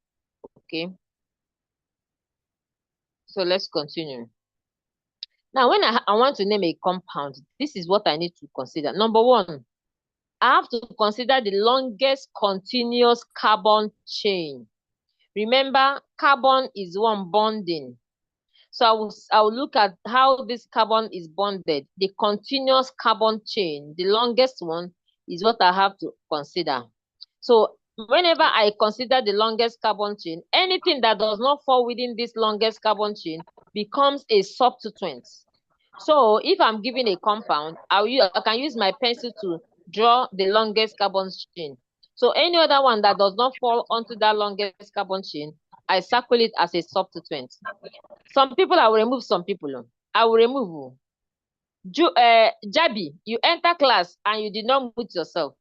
Okay. So let's continue. Now, when I want to name a compound, this is what I need to consider. Number one, I have to consider the longest continuous carbon chain. Remember, carbon is one bonding. So I will look at how this carbon is bonded. The continuous carbon chain, the longest one, is what I have to consider. So whenever I consider the longest carbon chain, anything that does not fall within this longest carbon chain becomes a substituent. So if I'm given a compound, I can use my pencil to draw the longest carbon chain. So any other one that does not fall onto that longest carbon chain, I circle it as a substituent. Some people, I will remove some people. I will remove. Jabi, you enter class and you did not mute yourself.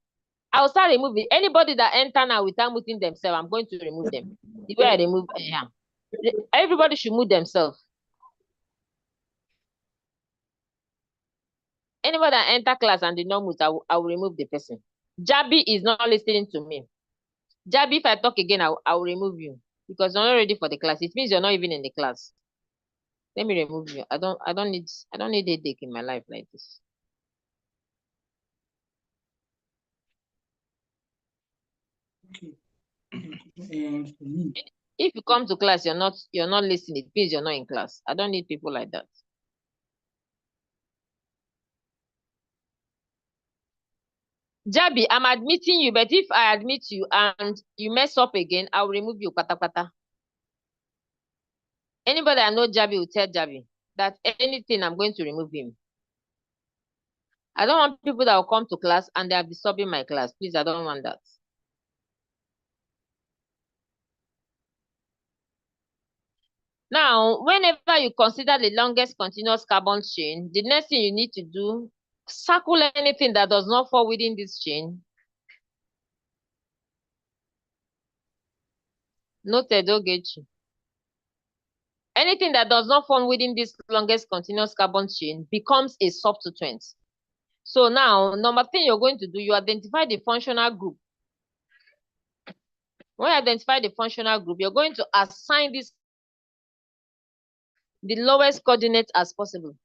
I will start removing. Anybody that enter now without muting themselves, I'm going to remove them. The way I remove everybody should mute themselves. Anybody that enter class and did not mute, I will remove the person. Jabi is not listening to me. Jabi, if I talk again, I will remove you because you're not ready for the class. It means you're not even in the class. Let me remove you. I don't need a dick in my life like this. Okay. If you come to class, you're not listening, it means you're not in class. I don't need people like that. Jabi, I'm admitting you, but if I admit you and you mess up again, I will remove you, pata. Anybody I know Jabi will tell Jabi that anything, I'm going to remove him. I don't want people that will come to class and they are disturbing my class. Please, I don't want that. Now, whenever you consider the longest continuous carbon chain, the next thing you need to do, circle anything that does not fall within this chain. Noted, Ogechi. Anything that does not fall within this longest continuous carbon chain becomes a substituent. So now, number thing you're going to do, you identify the functional group. When you identify the functional group, you're going to assign this the lowest coordinate as possible.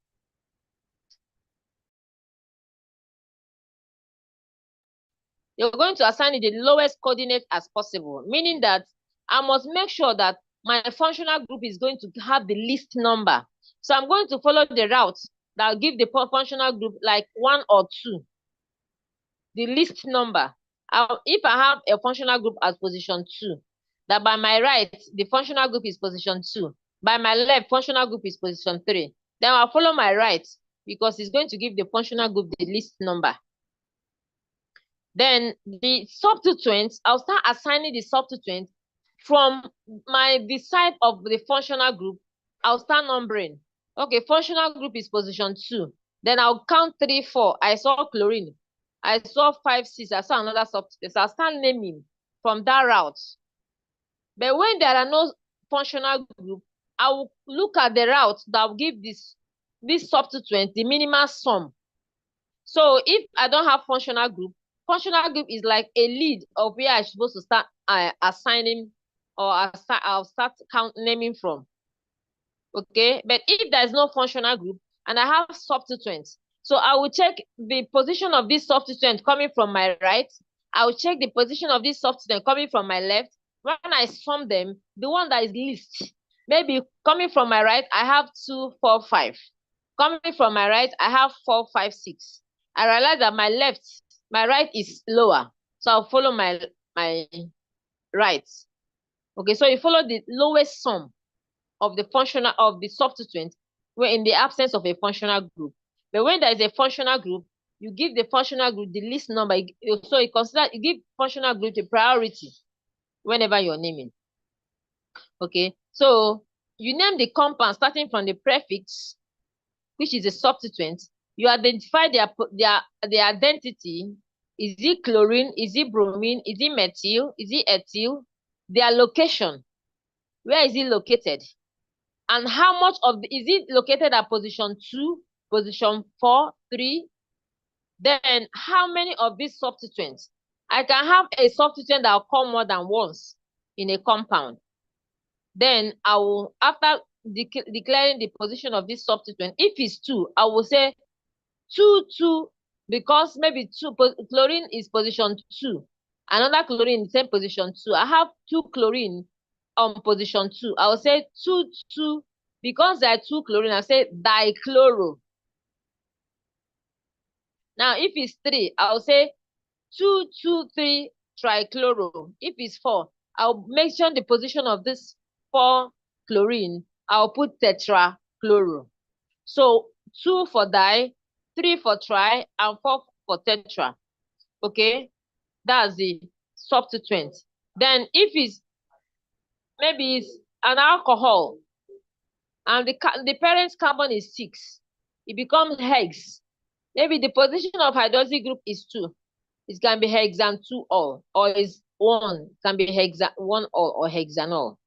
You're going to assign it the lowest coordinate as possible, meaning that I must make sure that my functional group is going to have the least number. So I'm going to follow the route that will give the functional group like 1 or 2. The least number. If I have a functional group as position 2, that by my right, the functional group is position 2. By my left, functional group is position 3. Then I'll follow my right because it's going to give the functional group the least number. Then the substituents, I'll start assigning the substituents from the side of the functional group, I'll start numbering. Okay, functional group is position 2. Then I'll count 3, 4. I saw chlorine. I saw 5, 6. I saw another substance. I'll start naming from that route. But when there are no functional group, I will look at the route that will give this substituent the minimal sum. So if I don't have functional group is like a lead of where I'm supposed to start assigning, or I'll start naming from. Okay, but if there's no functional group and I have substituents, so I will check the position of this substituent coming from my right. I will check the position of this substituent coming from my left. When I sum them, the one that is least, maybe coming from my right, I have 2, 4, 5. Coming from my right, I have 4, 5, 6. I realize that my right is lower, so I'll follow my right. Okay, so you follow the lowest sum of the substituent in the absence of a functional group. But when there is a functional group, you give the functional group the least number. So you give functional group the priority whenever you're naming. Okay, so you name the compound starting from the prefix, which is a substituent. You identify their identity. Is it chlorine? Is it bromine? Is it methyl? Is it ethyl? Their location. Where is it located? And how much is it located at position 2, position 4, 3? Then how many of these substituents? I can have a substituent that will come more than once in a compound. Then I will, after declaring the position of this substituent, if it's 2, I will say 2, 2, because maybe chlorine is position 2. Another chlorine is same position 2. I have 2 chlorine on position 2. I will say 2, 2, because there are 2 chlorine, I say dichloro. Now, if it's 3, I'll say 2, 2, 3 trichloro. If it's 4, I'll mention the position of this 4 chlorine. I'll put tetrachloro. So 2 for di, 3 for tri, and 4 for tetra. Okay, that's the substituent. Then if it's maybe it's an alcohol and the parent carbon is 6, it becomes hex. Maybe the position of hydroxy group is 2. It can be hexan 2-ol, or is 1. It can be hexan 1-ol or hexanol.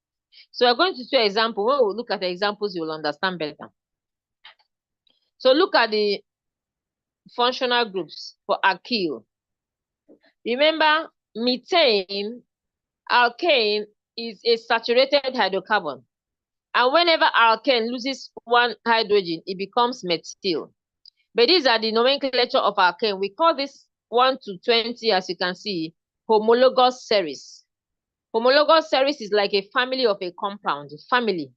So we're going to see an example. When we look at the examples, you will understand better. So look at the functional groups for alkyl. Remember, methane, alkane, is a saturated hydrocarbon. And whenever alkane loses 1 hydrogen, it becomes methyl. But these are the nomenclature of alkane. We call this 1 to 20, as you can see, homologous series. Homologous series is like a family of a compound, family.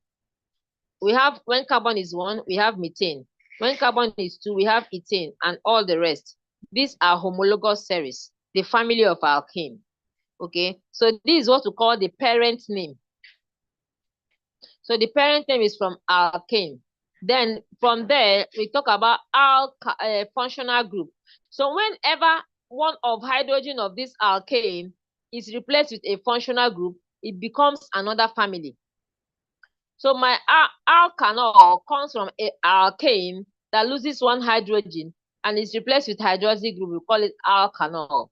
We have, when carbon is 1, we have methane. When carbon is 2, we have ethane, and all the rest. These are homologous series, the family of alkane. Okay, so this is what we call the parent name. So the parent name is from alkane. Then from there, we talk about functional group. So whenever one of hydrogen of this alkane is replaced with a functional group, it becomes another family. So my alkanol comes from an alkane that loses 1 hydrogen and is replaced with hydroxy group. We call it alkanol.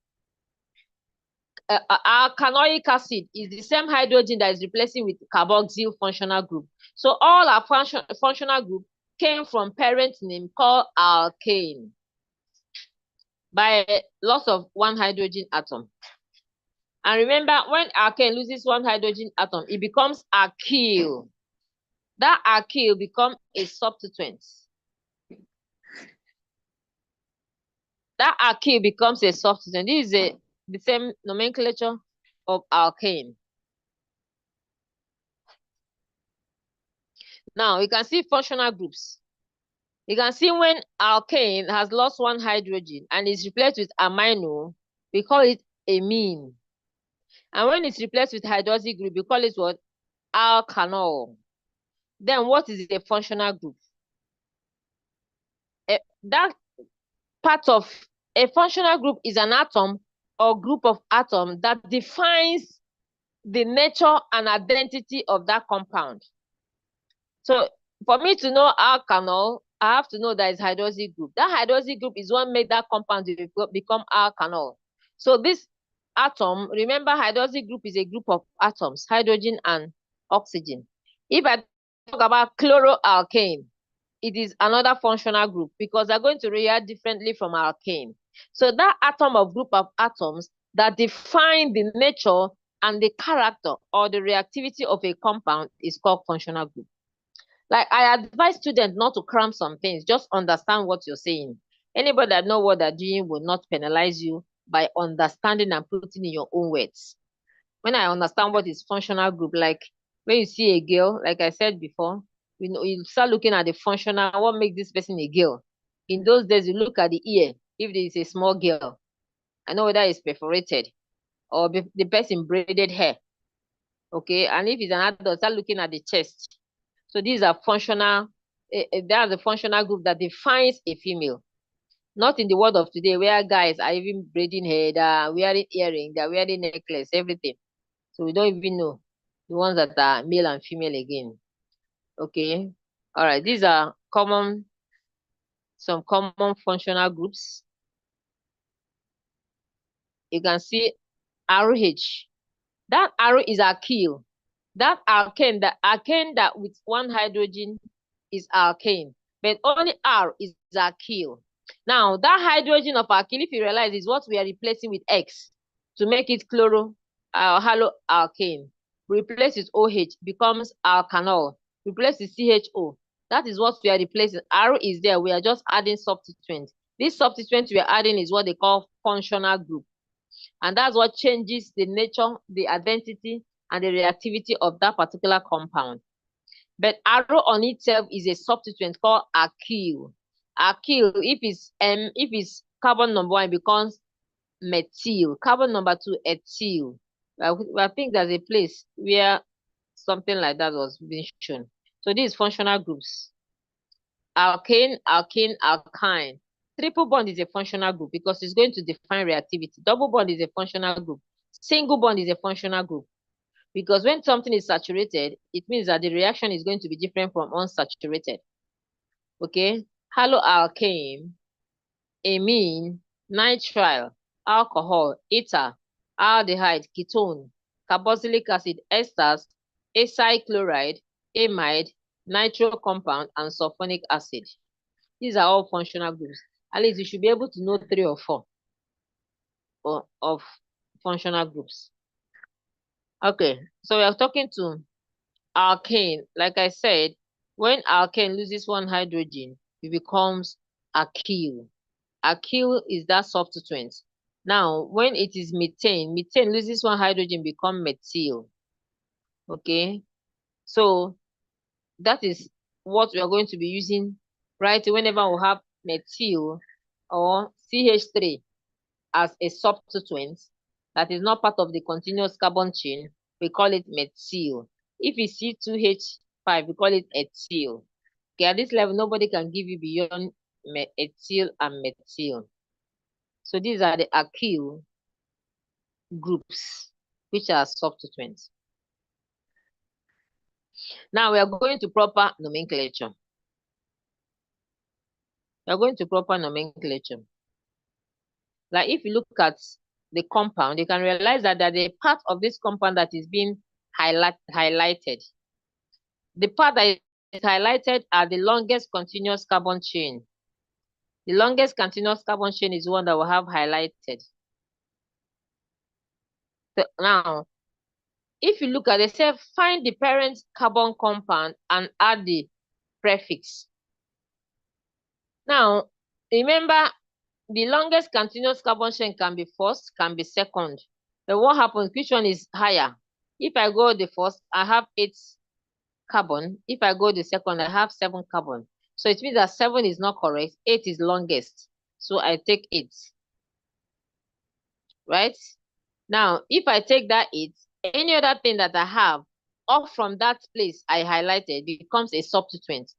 Alkanoic acid is the same hydrogen that is replacing with carboxyl functional group. So all our functional group came from parent name called alkane by loss of 1 hydrogen atom. And remember, when alkane loses 1 hydrogen atom, it becomes alkyl. That alkyl becomes a substituent. That alkyl becomes a substituent. This is the same nomenclature of alkane. Now, you can see functional groups. You can see when alkane has lost 1 hydrogen and is replaced with amino, we call it amine. And when it's replaced with hydroxy group, we call it what? Alkanol. Then what is a functional group? That part of a functional group is an atom or group of atoms that defines the nature and identity of that compound. So for me to know alkanol, I have to know that it's hydroxy group. That hydroxy group is what made that compound become alkanol. So this atom, remember hydroxy group is a group of atoms, hydrogen and oxygen. If I talk about chloroalkane, it is another functional group because they're going to react differently from alkane. So that atom of group of atoms that define the nature and the character or the reactivity of a compound is called functional group. Like I advise students not to cram some things, just understand what you're saying. Anybody that know what they're doing will not penalize you by understanding and putting in your own words. When I understand what is functional group, like when you see a girl, like I said before, you start looking at the functional, what makes this person a girl. In those days, you look at the ear, if there is a small girl, I know whether it's perforated or the person braided hair. Okay, and if it's an adult, start looking at the chest. So these are functional, they are the functional group that defines a female. Not in the world of today where guys are even braiding hair, they're wearing earrings, they're wearing necklace, everything. So we don't even know the ones that are male and female again. Okay. All right. These are some common functional groups. You can see RH. That arrow is alkyl. That alkane, the alkane that with one hydrogen is alkane, but only R is alkyl. Now, that hydrogen of alkyl, if you realize, is what we are replacing with X to make it haloalkane. Replace with OH, becomes alkanol. Replace with CHO. That is what we are replacing. R is there. We are just adding substituent. This substituent we are adding is what they call functional group. And that's what changes the nature, the identity, and the reactivity of that particular compound. But arrow on itself is a substituent called alkyl. Alkyl, if it's carbon number 1, it becomes methyl. Carbon number 2, ethyl. I think there's a place where something like that was being shown. So these functional groups. Alkane, alkene, alkyne. Triple bond is a functional group because it's going to define reactivity. Double bond is a functional group. Single bond is a functional group. Because when something is saturated, it means that the reaction is going to be different from unsaturated. Okay? Haloalkane, amine, nitrile, alcohol, ether, aldehyde, ketone, carboxylic acid, esters, acyl chloride, amide, nitro compound, and sulfonic acid. These are all functional groups. At least you should be able to know 3 or 4 of functional groups. Okay, so we are talking to alkane. Like I said, when alkane loses one hydrogen, it becomes alkyl. Alkyl is that substituent. Now, when it is methane, methane loses one hydrogen, become methyl. Okay, so that is what we are going to be using right whenever we have methyl or CH3 as a substituent that is not part of the continuous carbon chain, we call it methyl. If it's C2H5, we call it ethyl. Okay, at this level, nobody can give you beyond ethyl and methyl. So these are the alkyl groups, which are substituents. Now we are going to proper nomenclature. We are going to proper nomenclature. Like if you look at the compound, you can realize that there's a part of this compound that is being highlighted. The part that is highlighted are the longest continuous carbon chain. The longest continuous carbon chain is one that we have highlighted. So now, if you look at it, say find the parent carbon compound and add the prefix. Now, remember, the longest continuous carbon chain can be first, can be second. But what happens, which one is higher? If I go the first, I have 8 carbon. If I go the second, I have 7 carbon. So it means that 7 is not correct, 8 is longest. So I take 8. Right? Now, if I take that 8, any other thing that I have off from that place I highlighted becomes a substituent.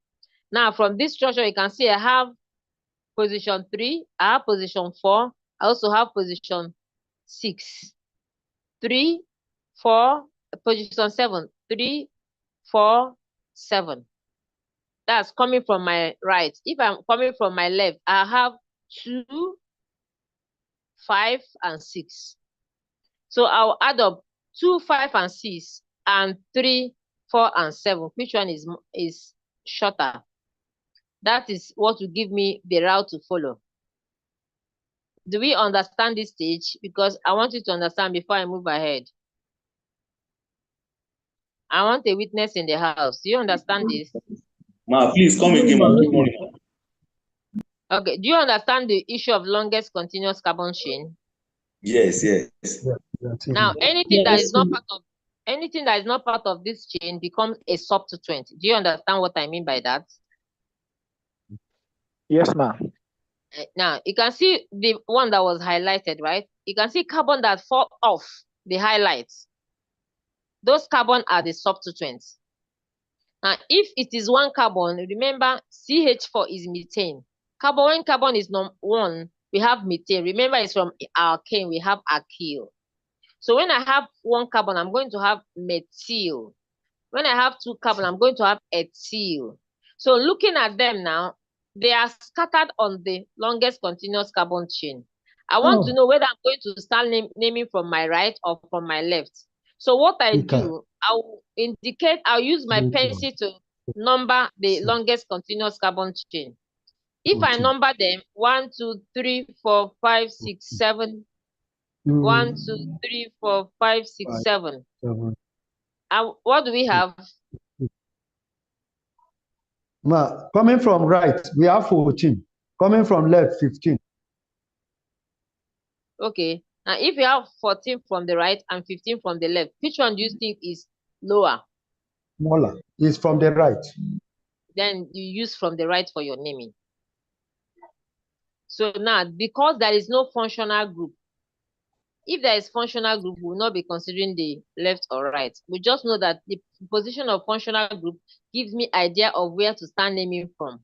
Now, from this structure, you can see I have position 3, I have position 4, I also have position 6. 3, 4, position 7, 3, 4, 7. That's coming from my right. If I'm coming from my left, I have 2, 5, and 6. So I'll add up 2, 5, and 6, and 3, 4, and 7. Which one is shorter? That is what will give me the route to follow. Do we understand this stage? Because I want you to understand before I move ahead. I want a witness in the house. Do you understand this? Ma, please come again, ma. Good morning, ma. Okay. Do you understand the issue of longest continuous carbon chain? Yes, yes. Now, anything that is not part of this chain becomes a substituent. Do you understand what I mean by that? Yes, ma'am. Now, you can see the one that was highlighted, right? You can see carbon that fall off the highlights. Those carbon are the substituents. Now, if it is one carbon, remember CH4 is methane. When carbon is 1, we have methane. Remember, it's from alkane, we have alkyl. So when I have one carbon, I'm going to have methyl. When I have 2 carbon, I'm going to have ethyl. So looking at them now, they are scattered on the longest continuous carbon chain. I want to know whether I'm going to start naming from my right or from my left. So what I do, I'll use my pencil to number the longest continuous carbon chain. If I number them, 1, 2, 3, 4, 5, 6, 7. 1, 2, 3, 4, 5, 6, 7. What do we have? Ma, coming from right, we have 14. Coming from left, 15. Okay. Now, if you have 14 from the right and 15 from the left, which one do you think is lower? Smaller is from the right. Then you use from the right for your naming. So now, because there is no functional group, if there is functional group, we will not be considering the left or right. We just know that the position of functional group gives me idea of where to start naming from.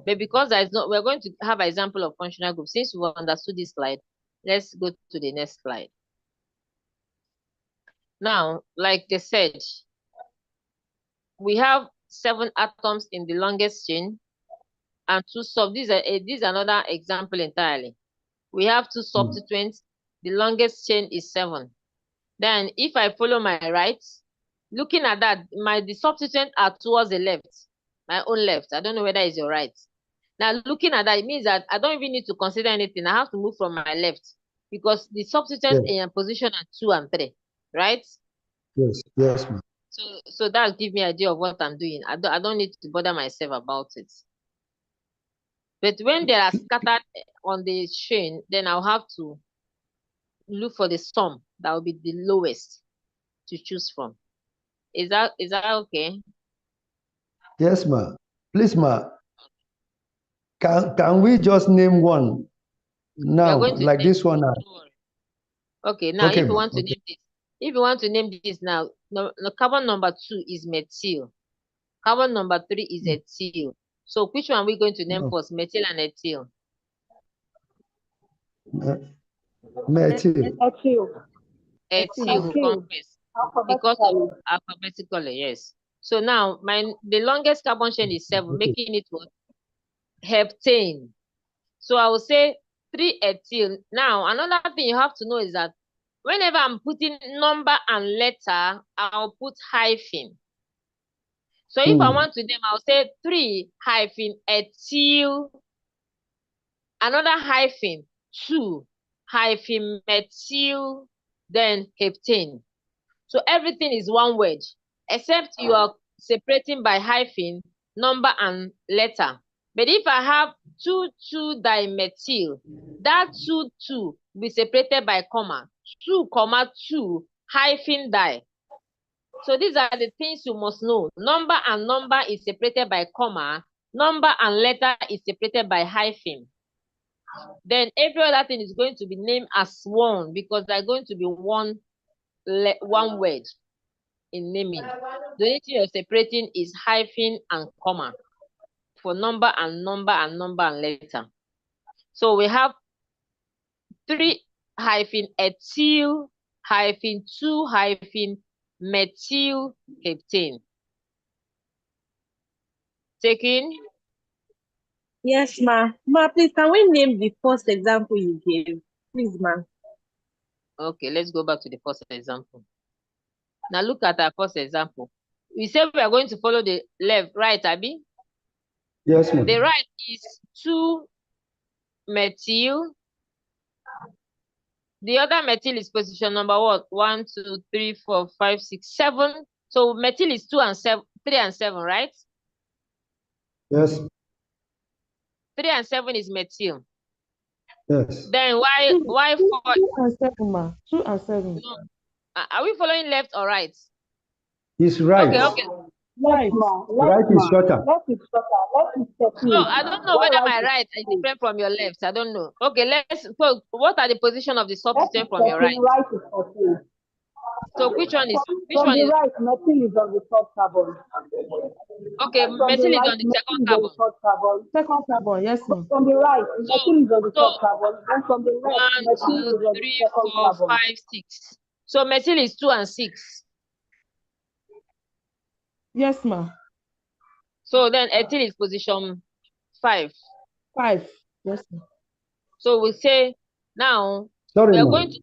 But because there is not, we're going to have an example of functional group. Since we've understood this slide, let's go to the next slide. Now, like they said, we have 7 atoms in the longest chain and 2 sub. This is another example entirely. We have 2 substituents. The longest chain is 7. Then if I follow my right, looking at that, the substituents are towards the left, my own left. I don't know whether it's your right. Now looking at that, it means that I don't even need to consider anything. I have to move from my left because the substituents in position are 2 and 3, right? Yes, yes, ma'am. So that gives me an idea of what I'm doing. I don't need to bother myself about it. But when they are scattered on the chain, then I'll have to look for the sum that will be the lowest to choose from. Is that okay? Yes, ma'am. Please, ma'am. Can we just name one now, like this one? Okay, now if you want to name this, if you want to name this now, carbon number 2 is methyl. Carbon number 3 is ethyl. So which one are we going to name first, methyl and ethyl? Methyl. Ethyl will come first because of alphabetically, yes. So now the longest carbon chain is 7, making it what? Heptane. So I will say 3 ethyl. Now another thing you have to know is that whenever I'm putting number and letter, I'll put hyphen. So if I want to name, I'll say 3 hyphen ethyl, another hyphen 2 hyphen methyl, then heptane. So everything is one word, except you are separating by hyphen, number and letter. But if I have 2,2-dimethyl, that 2 will be separated by comma, 2, 2 hyphen di. So these are the things you must know. Number and number is separated by comma, number and letter is separated by hyphen. Then every other thing is going to be named as one because they're going to be one word in naming. The only thing you're separating is hyphen and comma for number and number and number and letter. So we have 3 hyphen ethyl -2-methylheptane. Taken? Yes, ma. Ma, please, can we name the first example you gave? Please, ma. Okay, let's go back to the first example. Now look at our first example. We said we are going to follow the left, right, Abby? Yes, ma'am. The right is 2-methyl. The other methyl is position number what? 1, 2, 3, 4, 5, 6, 7. So methyl is 3 and 7, right? Yes. 3 and 7 is methyl. Yes. Then why 4? 2 and 7, ma. 2 and 7. No. Are we following left or right? He's right. Okay. Right. Right is shorter. Left is shorter. Left is 13. No, I don't know whether my right is different from your left. I don't know. Okay, so what are the position of the substituent from your right? Right is 14. So which one is right, methyl is on the top carbon. okay, methyl is on the second carbon. Second carbon, yes, ma'am. From the right, methyl is on the So, top carbon. Then from the left, 1, methyl 2, is on the 3, second 4, carbon. 5, 6. So methyl is 2 and 6. Yes, ma'am. So then ethyl is position 5. 5. Yes, ma'am. So we say now Sorry, we are ma'am. going to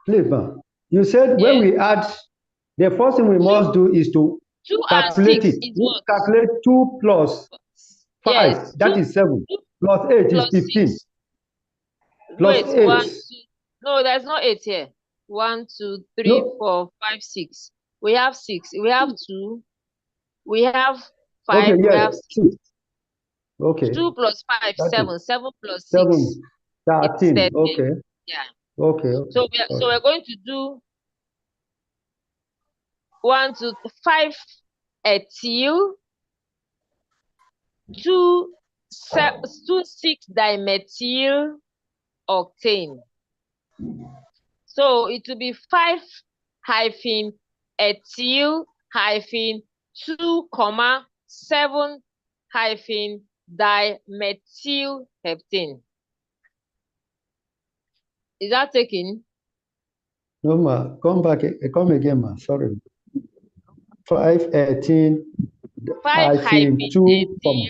Please, ma'am. You said when we add, the first thing we must do is to 2 calculate and 6 it. is We what? calculate 2 plus 5. Yes, That 2 is 7. Plus 8 is plus 15. 6. Plus Wait, 8. 1, 2. No, there's no 8 here. 1, 2, 3, No. 4, 5, 6. We have 6. We have 2. We have 5. Okay, We have yes. 6. 6. Okay. 2 plus 5, That 7. is 7 plus 6. 7. It's 13. 13. Okay. Yeah. Okay. So we're going to do 1, 2, 5 ethyl, 2, 6-dimethyl octane. So it will be 5-ethyl 2-7-dimethyl Is that taken? No, ma. Come back. Come again, ma. Sorry. 5-18 2, comma.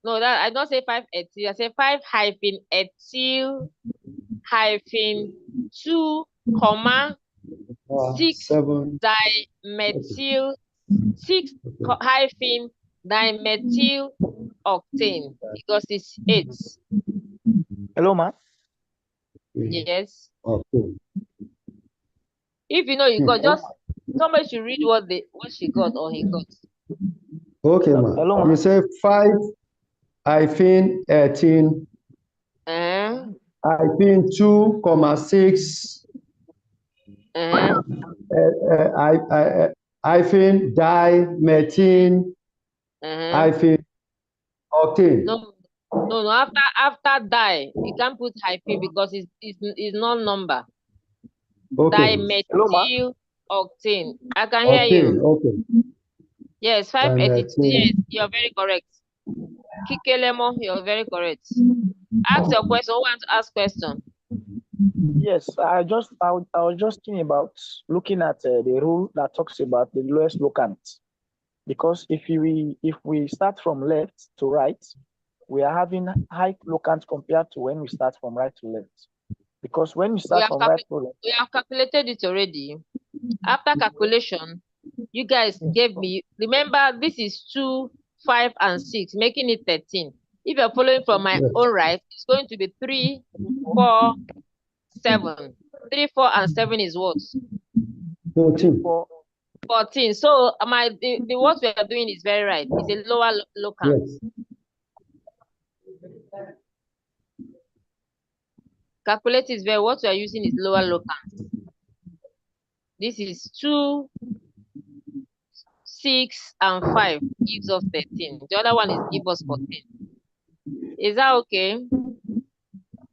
No, that I don't say 5-ethyl. I say 5-ethyl 2, 6-dimethyl 6-dimethyl octane because it's 8. Hello, ma. Yes. Okay. If you know you got, just somebody should read what she got or he got. Okay, ma. Hello, ma. You say 5-18 2, 6 dimethyl octane. No. After di, you can't put hyphen because it's non-number. Okay. Dimethyl octane. I can hear you. Okay. Yes, 5-ethyl. Yes, you're very correct. Kikelemo, you're very correct. Ask your question. Who wants to ask question? Yes, I was just thinking about looking at the rule that talks about the lowest locant, because if we start from left to right, we are having high locant compared to when we start from right to left. Because when we start from right to left, we have calculated it already. After calculation, you guys gave me. Remember, this is 2, 5, and 6, making it 13. If you're following from my own right, it's going to be 3, 4, 7. 3, 4, and 7 is what? 14. 14. So the what we are doing is very right. It's a lower locant. Yes. Calculate is very, what we are using is lower locant. This is 2, 6, and 5 gives us 13. The other one is give us 14. Is that okay?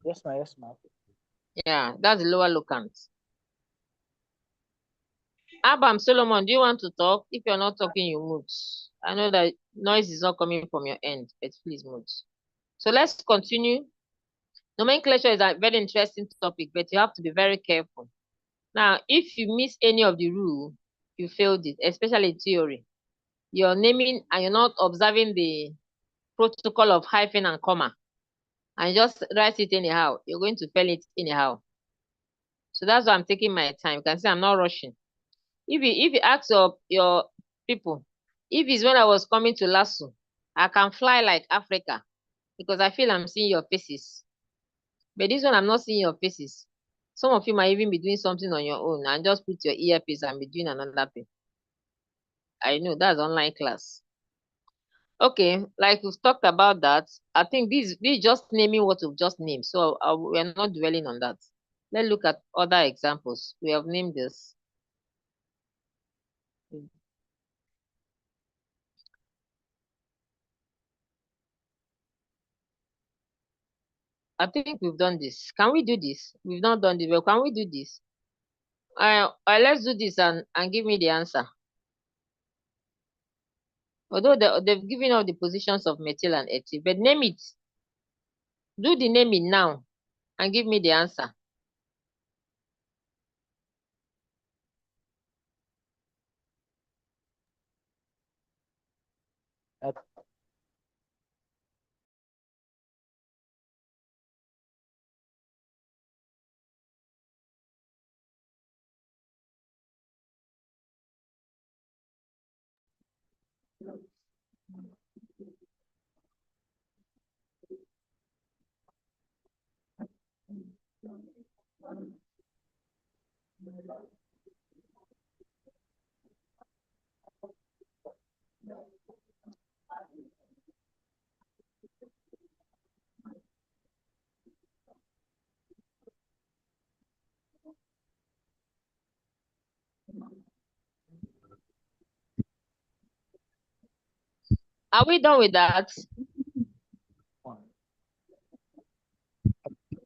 Yes, ma'am. Yes, ma'am. Yeah, that's the lower locant. Abam Solomon, do you want to talk? If you're not talking, you mute. I know that noise is not coming from your end, but please mute. So let's continue. Nomenclature is a very interesting topic, but you have to be very careful. Now, if you miss any of the rule, you failed it, especially theory. You're naming and you're not observing the protocol of hyphen and comma, and just write it anyhow. You're going to fail it anyhow. So that's why I'm taking my time. You can see I'm not rushing. If you ask your people, if it's when I was coming to Lasso, I can fly like Africa because I feel I'm seeing your faces. But this one, I'm not seeing your faces. Some of you might even be doing something on your own and just put your earpiece and be doing another thing. I know that's online class. Okay, like we've talked about that. I think this is just naming what we've just named. So we're not dwelling on that. Let's look at other examples. We have named this. I think we've done this. Can we do this? We've not done this. Well, can we do this? Let's do this and give me the answer. Although they've given out the positions of methyl and ethyl, but name it. Do the naming now and give me the answer. Are we done with that? I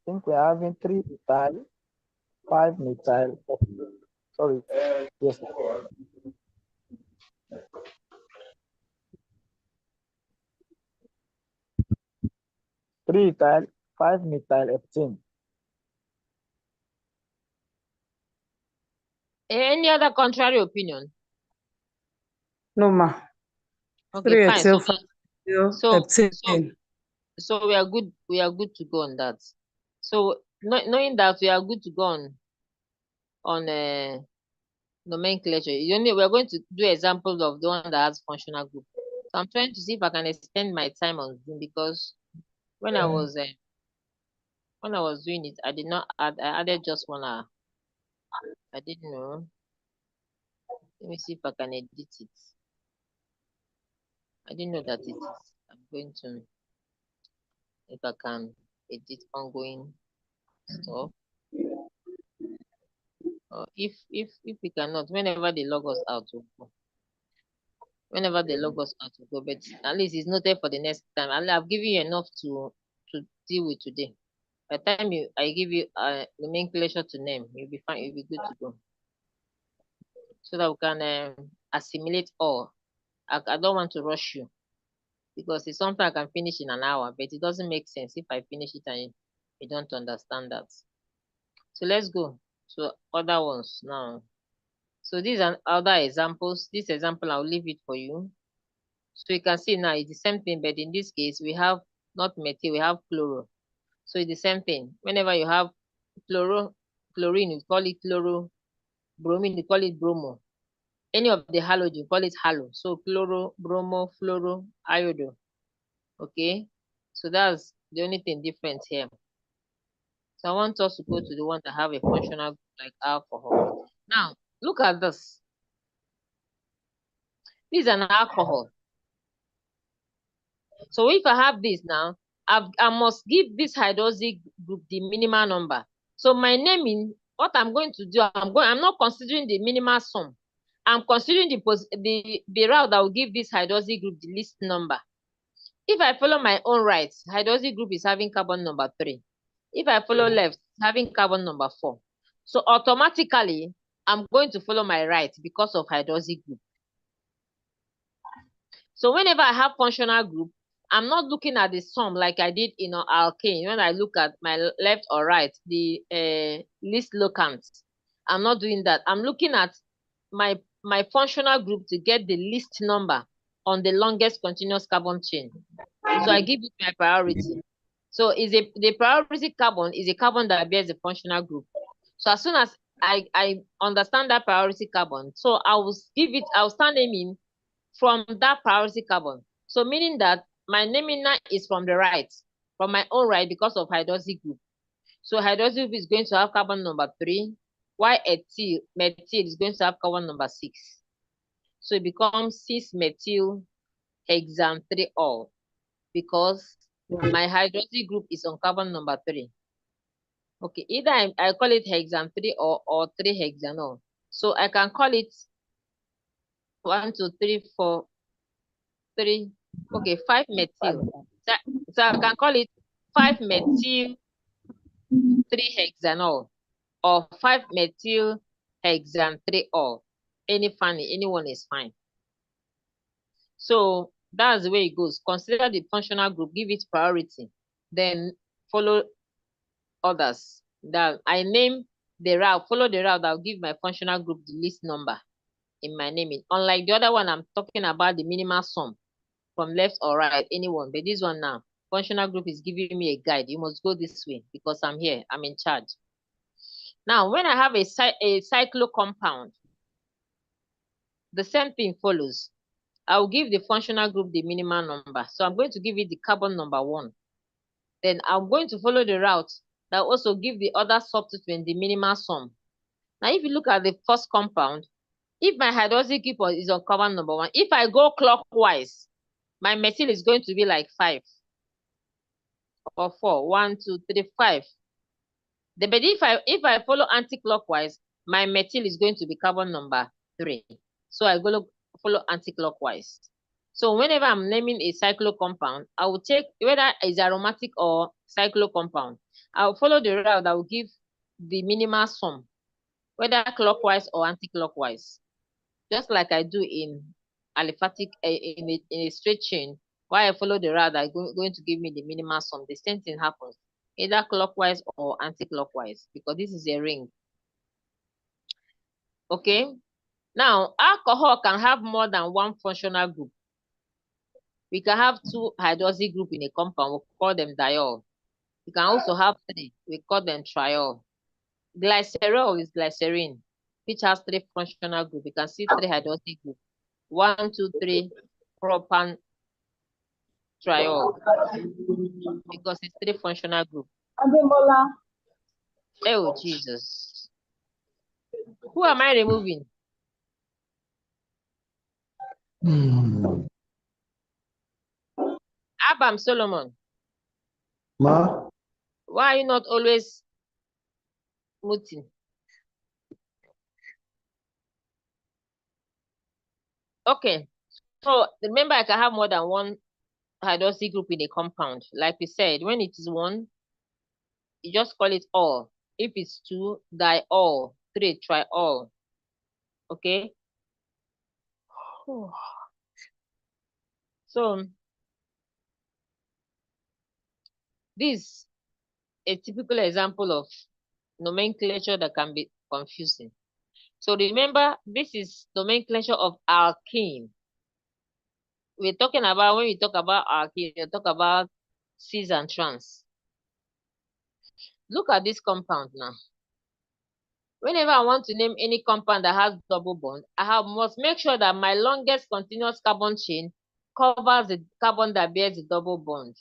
think we're having 3 methyl, 5 methyl. Sorry. Yes. 3 ethyl, 5 methyl heptene. Any other contrary opinion? No, ma. Okay, 3 fine. ethyl, 5 heptene. So we are good. We are good to go on that. So knowing that we are good to go on nomenclature, we're going to do examples of the one that has functional group. So I'm trying to see if I can extend my time on Zoom because when I was doing it, I did not add. I added just 1 hour. I didn't know. Let me see if I can edit it. I didn't know that it is. I'm going to, if I can edit ongoing stuff. Or if we cannot, whenever they log us out, we'll go. Whenever they log us out, we'll go. But at least it's noted for the next time. I've given you enough to deal with today. By the time I give you nomenclature to name, you'll be fine. You'll be good to go. So that we can assimilate all. I don't want to rush you because it's something I can finish in an hour, but it doesn't make sense if I finish it and you don't understand that. So let's go to other ones now. So these are other examples. This example, I'll leave it for you. So you can see now it's the same thing, but in this case, we have not methyl, we have chloro. So it's the same thing. Whenever you have chlorine, you call it chloro. Bromine, you call it bromo. Any of the halogen, you call it halo. So chloro, bromo, fluoro, iodo. Okay? So that's the only thing different here. So I want us to go to the one that have a functional group like alcohol. Now, look at this. This is an alcohol. So if I have this now, I must give this hydroxy group the minimal number. So my naming, what I'm going to do, I'm not considering the minimal sum. I'm considering the route that will give this hydroxy group the least number. If I follow my own right, hydroxy group is having carbon number 3. If I follow left, having carbon number 4. So automatically, I'm going to follow my right because of hydroxy group. So whenever I have functional group, I'm not looking at the sum like I did in alkane. When I look at my left or right, the least locants, I'm not doing that. I'm looking at my functional group to get the least number on the longest continuous carbon chain. So I give it my priority. So the priority carbon is a carbon that bears a functional group. So as soon as I understand that priority carbon, so I'll start naming from that priority carbon. So meaning that my naming now is from the right, from my own right, because of hydroxy group. So hydroxy group is going to have carbon number 3, while methyl is going to have carbon number 6. So it becomes 6-methyl hexane 3-ol, because my hydroxy group is on carbon number 3. Okay, either I call it hexane 3 or 3-hexanol. So I can call it 1, 2, 3, 4, 3. Okay, 5-methyl. So I can call it 5-methyl 3-hexanol or 5-methyl hexane 3-ol. Anyone is fine. So that's the way it goes. Consider the functional group, give it priority, then follow others. That I name the route, follow the route, I'll give my functional group the least number in my naming. Unlike the other one, I'm talking about the minimal sum from left or right, anyone. But this one now, functional group is giving me a guide. You must go this way because I'm here, I'm in charge. Now, when I have a cyclo compound, the same thing follows. I'll give the functional group the minimal number. So I'm going to give it the carbon number 1. Then I'm going to follow the route that also give the other substituent the minimal sum. Now, if you look at the first compound, if my hydroxy group is on carbon number 1, if I go clockwise, my methyl is going to be like 5 or 4. 1, 2, 3, 5. But if I follow anti-clockwise, my methyl is going to be carbon number 3. So I go follow anti-clockwise. So whenever I'm naming a cyclo compound, I will take whether it's aromatic or cyclo compound. I will follow the route that will give the minimal sum, whether clockwise or anti-clockwise. Just like I do in aliphatic in a straight chain, while I follow the route that is going to give me the minimal sum, the same thing happens, either clockwise or anti-clockwise, because this is a ring. Okay. Now, alcohol can have more than one functional group. We can have 2 hydroxy group in a compound. We call them diol. We can also have 3. We call them triol. Glycerol is glycerin, which has 3 functional groups. You can see 3 hydroxy groups. 1, 2, 3 propan triol, because it's 3 functional groups. Oh, Jesus. Who am I removing? Abam Solomon. Ma? Why are you not always muting? Okay. So remember, I can have more than one hydroxy group in a compound. Like we said, when it is 1, you just call it all. If it's 2, diol. 3, triol. Okay. So this is a typical example of nomenclature that can be confusing. So remember, this is nomenclature of alkene. We're talking about, when we talk about alkene, we talk about cis and trans. Look at this compound now. Whenever I want to name any compound that has double bond, must make sure that my longest continuous carbon chain covers the carbon that bears the double bond.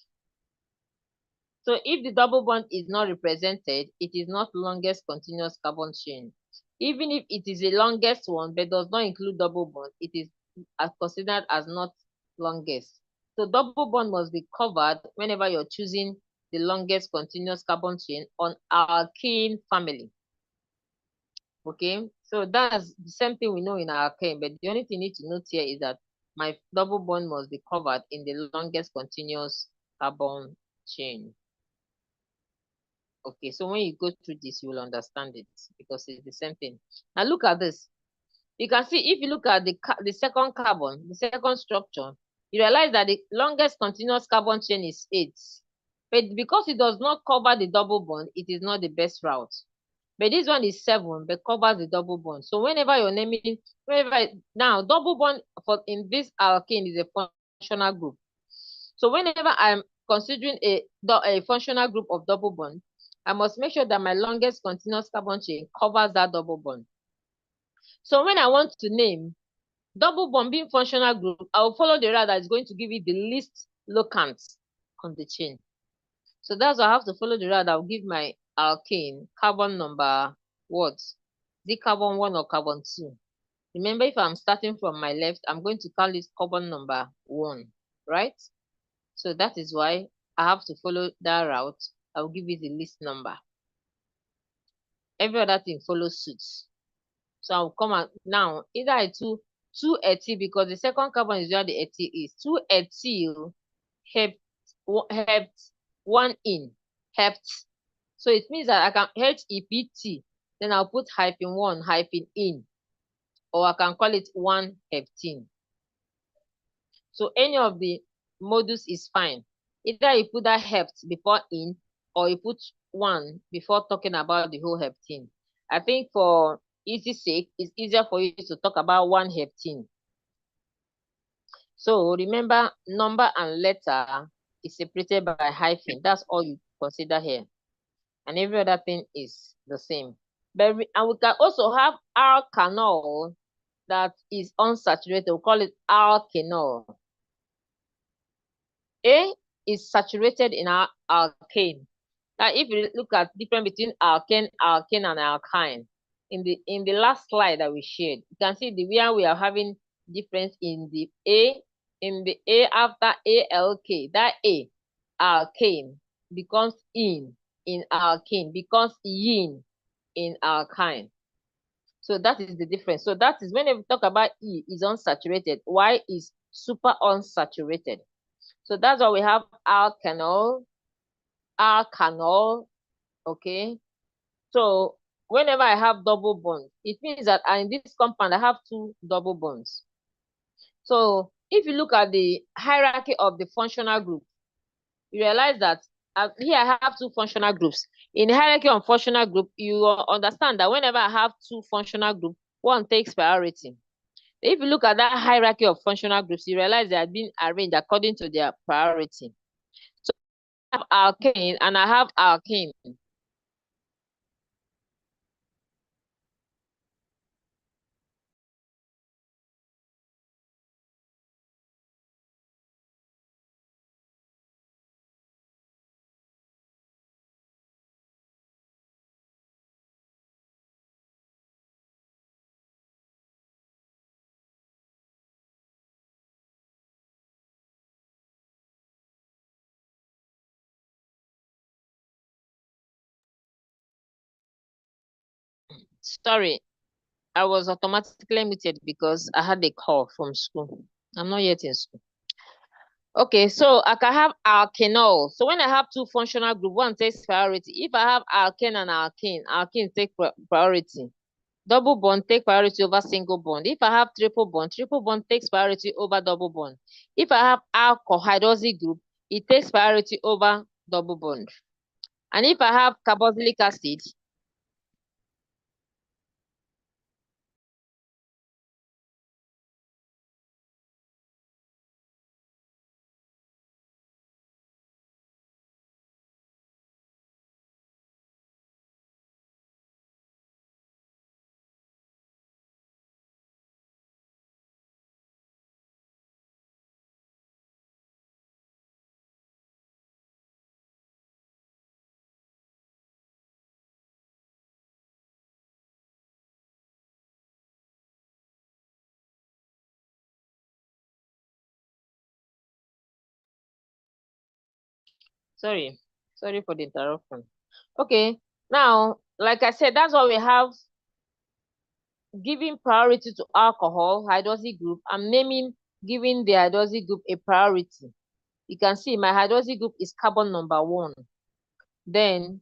So if the double bond is not represented, it is not longest continuous carbon chain. Even if it is the longest one, but does not include double bond, it is considered as not longest. So double bond must be covered whenever you're choosing the longest continuous carbon chain on alkene family. Okay, so that's the same thing we know in alkane, but the only thing you need to note here is that my double bond must be covered in the longest continuous carbon chain. Okay, so when you go through this, you will understand it because it's the same thing. Now look at this. You can see if you look at the second carbon, the second structure, you realize that the longest continuous carbon chain is 8. But because it does not cover the double bond, it is not the best route. But this one is 7, but covers the double bond. So whenever you're naming, now double bond in this alkane is a functional group. So whenever I'm considering a functional group of double bond, I must make sure that my longest continuous carbon chain covers that double bond. So when I want to name double bond being functional group, I will follow the route that is going to give you the least locants on the chain. So that's why I have to follow the route that will give my alkane carbon number what? The carbon 1 or carbon 2. Remember, if I'm starting from my left, I'm going to call this carbon number 1, right? So that is why I have to follow that route. I will give you the least number. Every other thing follows suit. So I'll come out now. Either I 2-ethyl, because the second carbon is where the ethyl is. 2-ethyl hept 1 in hept. So it means that I can HEPT, then I'll put -1 in, or I can call it 1-heptene. So any of the modus is fine. Either you put that hept before in, or you put 1 before talking about the whole heptene. I think for easy sake, it's easier for you to talk about 1-heptene. So remember, number and letter is separated by hyphen. That's all you consider here. And every other thing is the same. And we can also have alkanol that is unsaturated. We'll call it alkanol. A is saturated in our alkane. Now, if you look at the difference between alkane, and alkyne, in the last slide that we shared, you can see where we are having difference in the A after ALK. That A, alkane, becomes in alkane, becomes yin in alkyne. So that is the difference. So that is when we talk about E is unsaturated, Y is super unsaturated. So that's why we have alkanol, okay? So whenever I have double bonds, it means that in this compound, I have 2 double bonds. So if you look at the hierarchy of the functional group, you realize that here I have 2 functional groups. In the hierarchy of functional group, you understand that whenever I have 2 functional groups, one takes priority. If you look at that hierarchy of functional groups, you realize they are being arranged according to their priority. So I have alkane and I have alkene. Sorry, I was automatically muted because I had a call from school. I'm not yet in school. Okay, so I can have alkanol. So when I have 2 functional groups, one takes priority. If I have alkane and alkene take priority. Double bond take priority over single bond. If I have triple bond takes priority over double bond. If I have alcohol hydroxy group, it takes priority over double bond. And if I have carboxylic acid, sorry for the interruption. Okay, now, like I said, that's why we have giving priority to alcohol hydroxy group. I'm giving the hydroxy group a priority. You can see my hydroxy group is carbon number 1. Then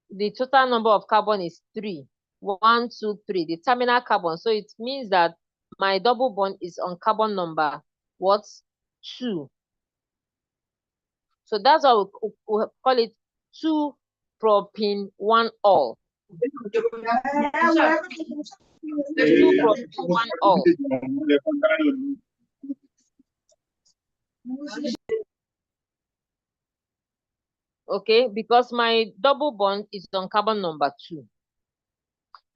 the total number of carbon is 3. 1, 2, 3, the terminal carbon. So it means that my double bond is on carbon number what? 2. So that's why we call it 2-propene-1-ol. 2-propene-1-ol. Okay, because my double bond is on carbon number 2.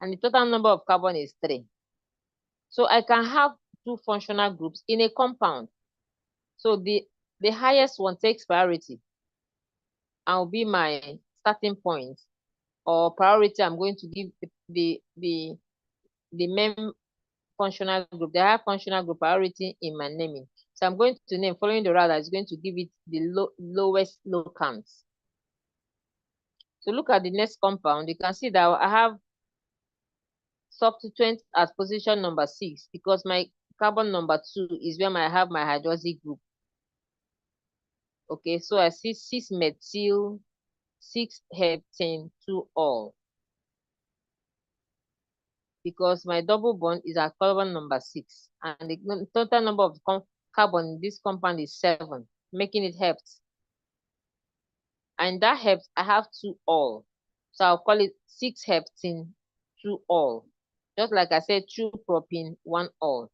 And the total number of carbon is 3. So I can have 2 functional groups in a compound. So the highest one takes priority and will be my starting point, or priority I'm going to give the main functional group, the higher functional group priority in my naming. So I'm going to name, following the route that is going to give it the lowest locants. So look at the next compound. You can see that I have substituent at position number 6 because my carbon number 2 is where I have my hydroxy group. Okay, so I see 6-methyl, 6-heptane-2-ol. Because my double bond is at carbon number 6. And the total number of carbon in this compound is 7, making it hept. And that hept, I have 2-ol. So I'll call it 6-heptane-2-ol. Just like I said, 2-propene-1-ol.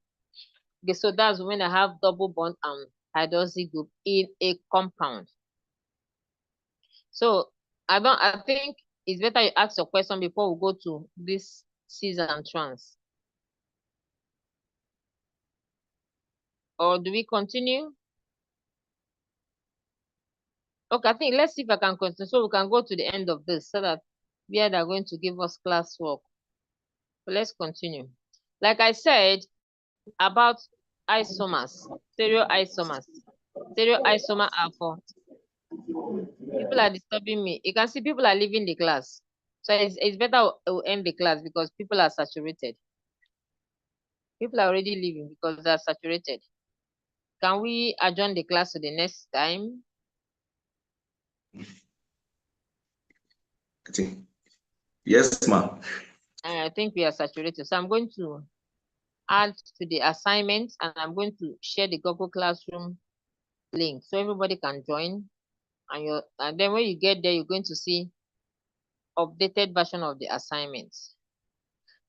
Okay, so that's when I have double bond and hydroxy group in a compound. So I think it's better you ask your question before we go to this cis and trans. Or do we continue? Okay, I think let's see if I can continue. So we can go to the end of this so that where they're going to give us classwork. So let's continue. Like I said about isomers, stereoisomers. Stereoisomer are for people are disturbing me. You can see people are leaving the class. So it's better to end the class because people are saturated. People are already leaving because they're saturated. Can we adjourn the class to the next time? I think. Yes, ma'am. I think we are saturated. So I'm going to add to the assignments and I'm going to share the Google Classroom link so everybody can join. And then when you get there, you're going to see updated version of the assignments.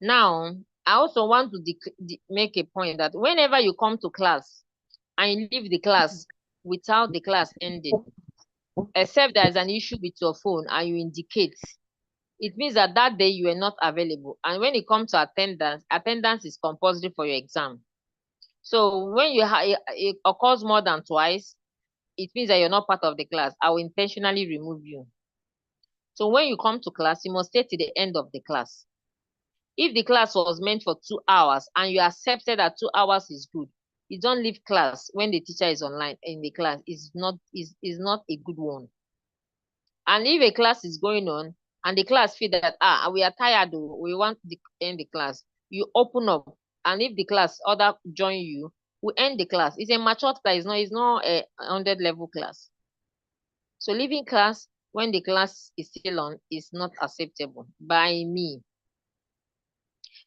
Now, I also want to make a point that whenever you come to class and you leave the class without the class ending, except there's an issue with your phone and you indicate, it means that that day you are not available. And when it comes to attendance, attendance is compulsory for your exam. So when it occurs more than twice, it means that you're not part of the class. I will intentionally remove you. So when you come to class, you must stay to the end of the class. If the class was meant for 2 hours and you accepted that 2 hours is good, you don't leave class when the teacher is online in the class. Is not a good one. And if a class is going on and the class feel that we are tired, we want to end the class, you open up, and if the class other join you, we end the class. It's a matured class. It's not a 100 level class. So leaving class when the class is still on is not acceptable by me.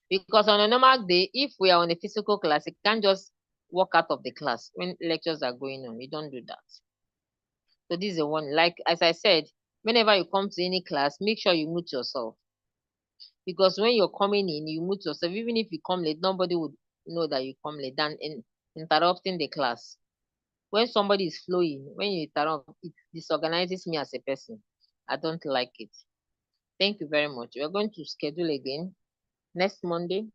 Because on a normal day, if we are on a physical class, you can't just walk out of the class when lectures are going on. You don't do that. So this is the one. Like as I said, whenever you come to any class, make sure you mute yourself. Because when you're coming in, you mute yourself. Even if you come late, nobody would know that you come late than interrupting the class. When somebody is flowing, when you interrupt, it disorganizes me as a person. I don't like it. Thank you very much. We're going to schedule again next Monday.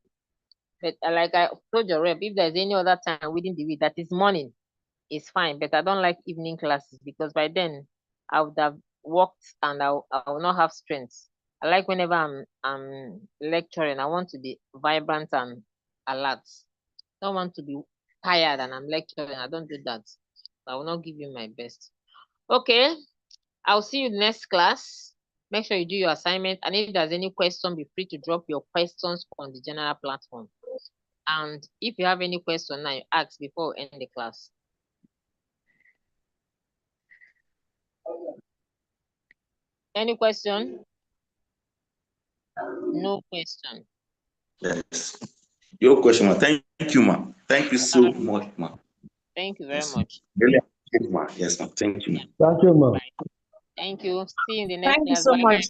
But like I told your rep, if there's any other time within the week that is morning, it's fine. But I don't like evening classes because by then I would have worked and I will not have strength. I like whenever I'm lecturing, I want to be vibrant and alert. I don't want to be tired and I'm lecturing. I don't do that. I will not give you my best. Okay, I'll see you next class. Make sure you do your assignment. And if there's any question, be free to drop your questions on the general platform. And if you have any question now, you ask before we end the class. Any question? No question. Yes. Your question, ma. Thank you, ma. Thank you so much, ma. Thank you very Yes. much. Really appreciate, ma. Yes, ma. Thank you. Thank you, ma. Thank you. See you in the next Thank you class. so Bye. much.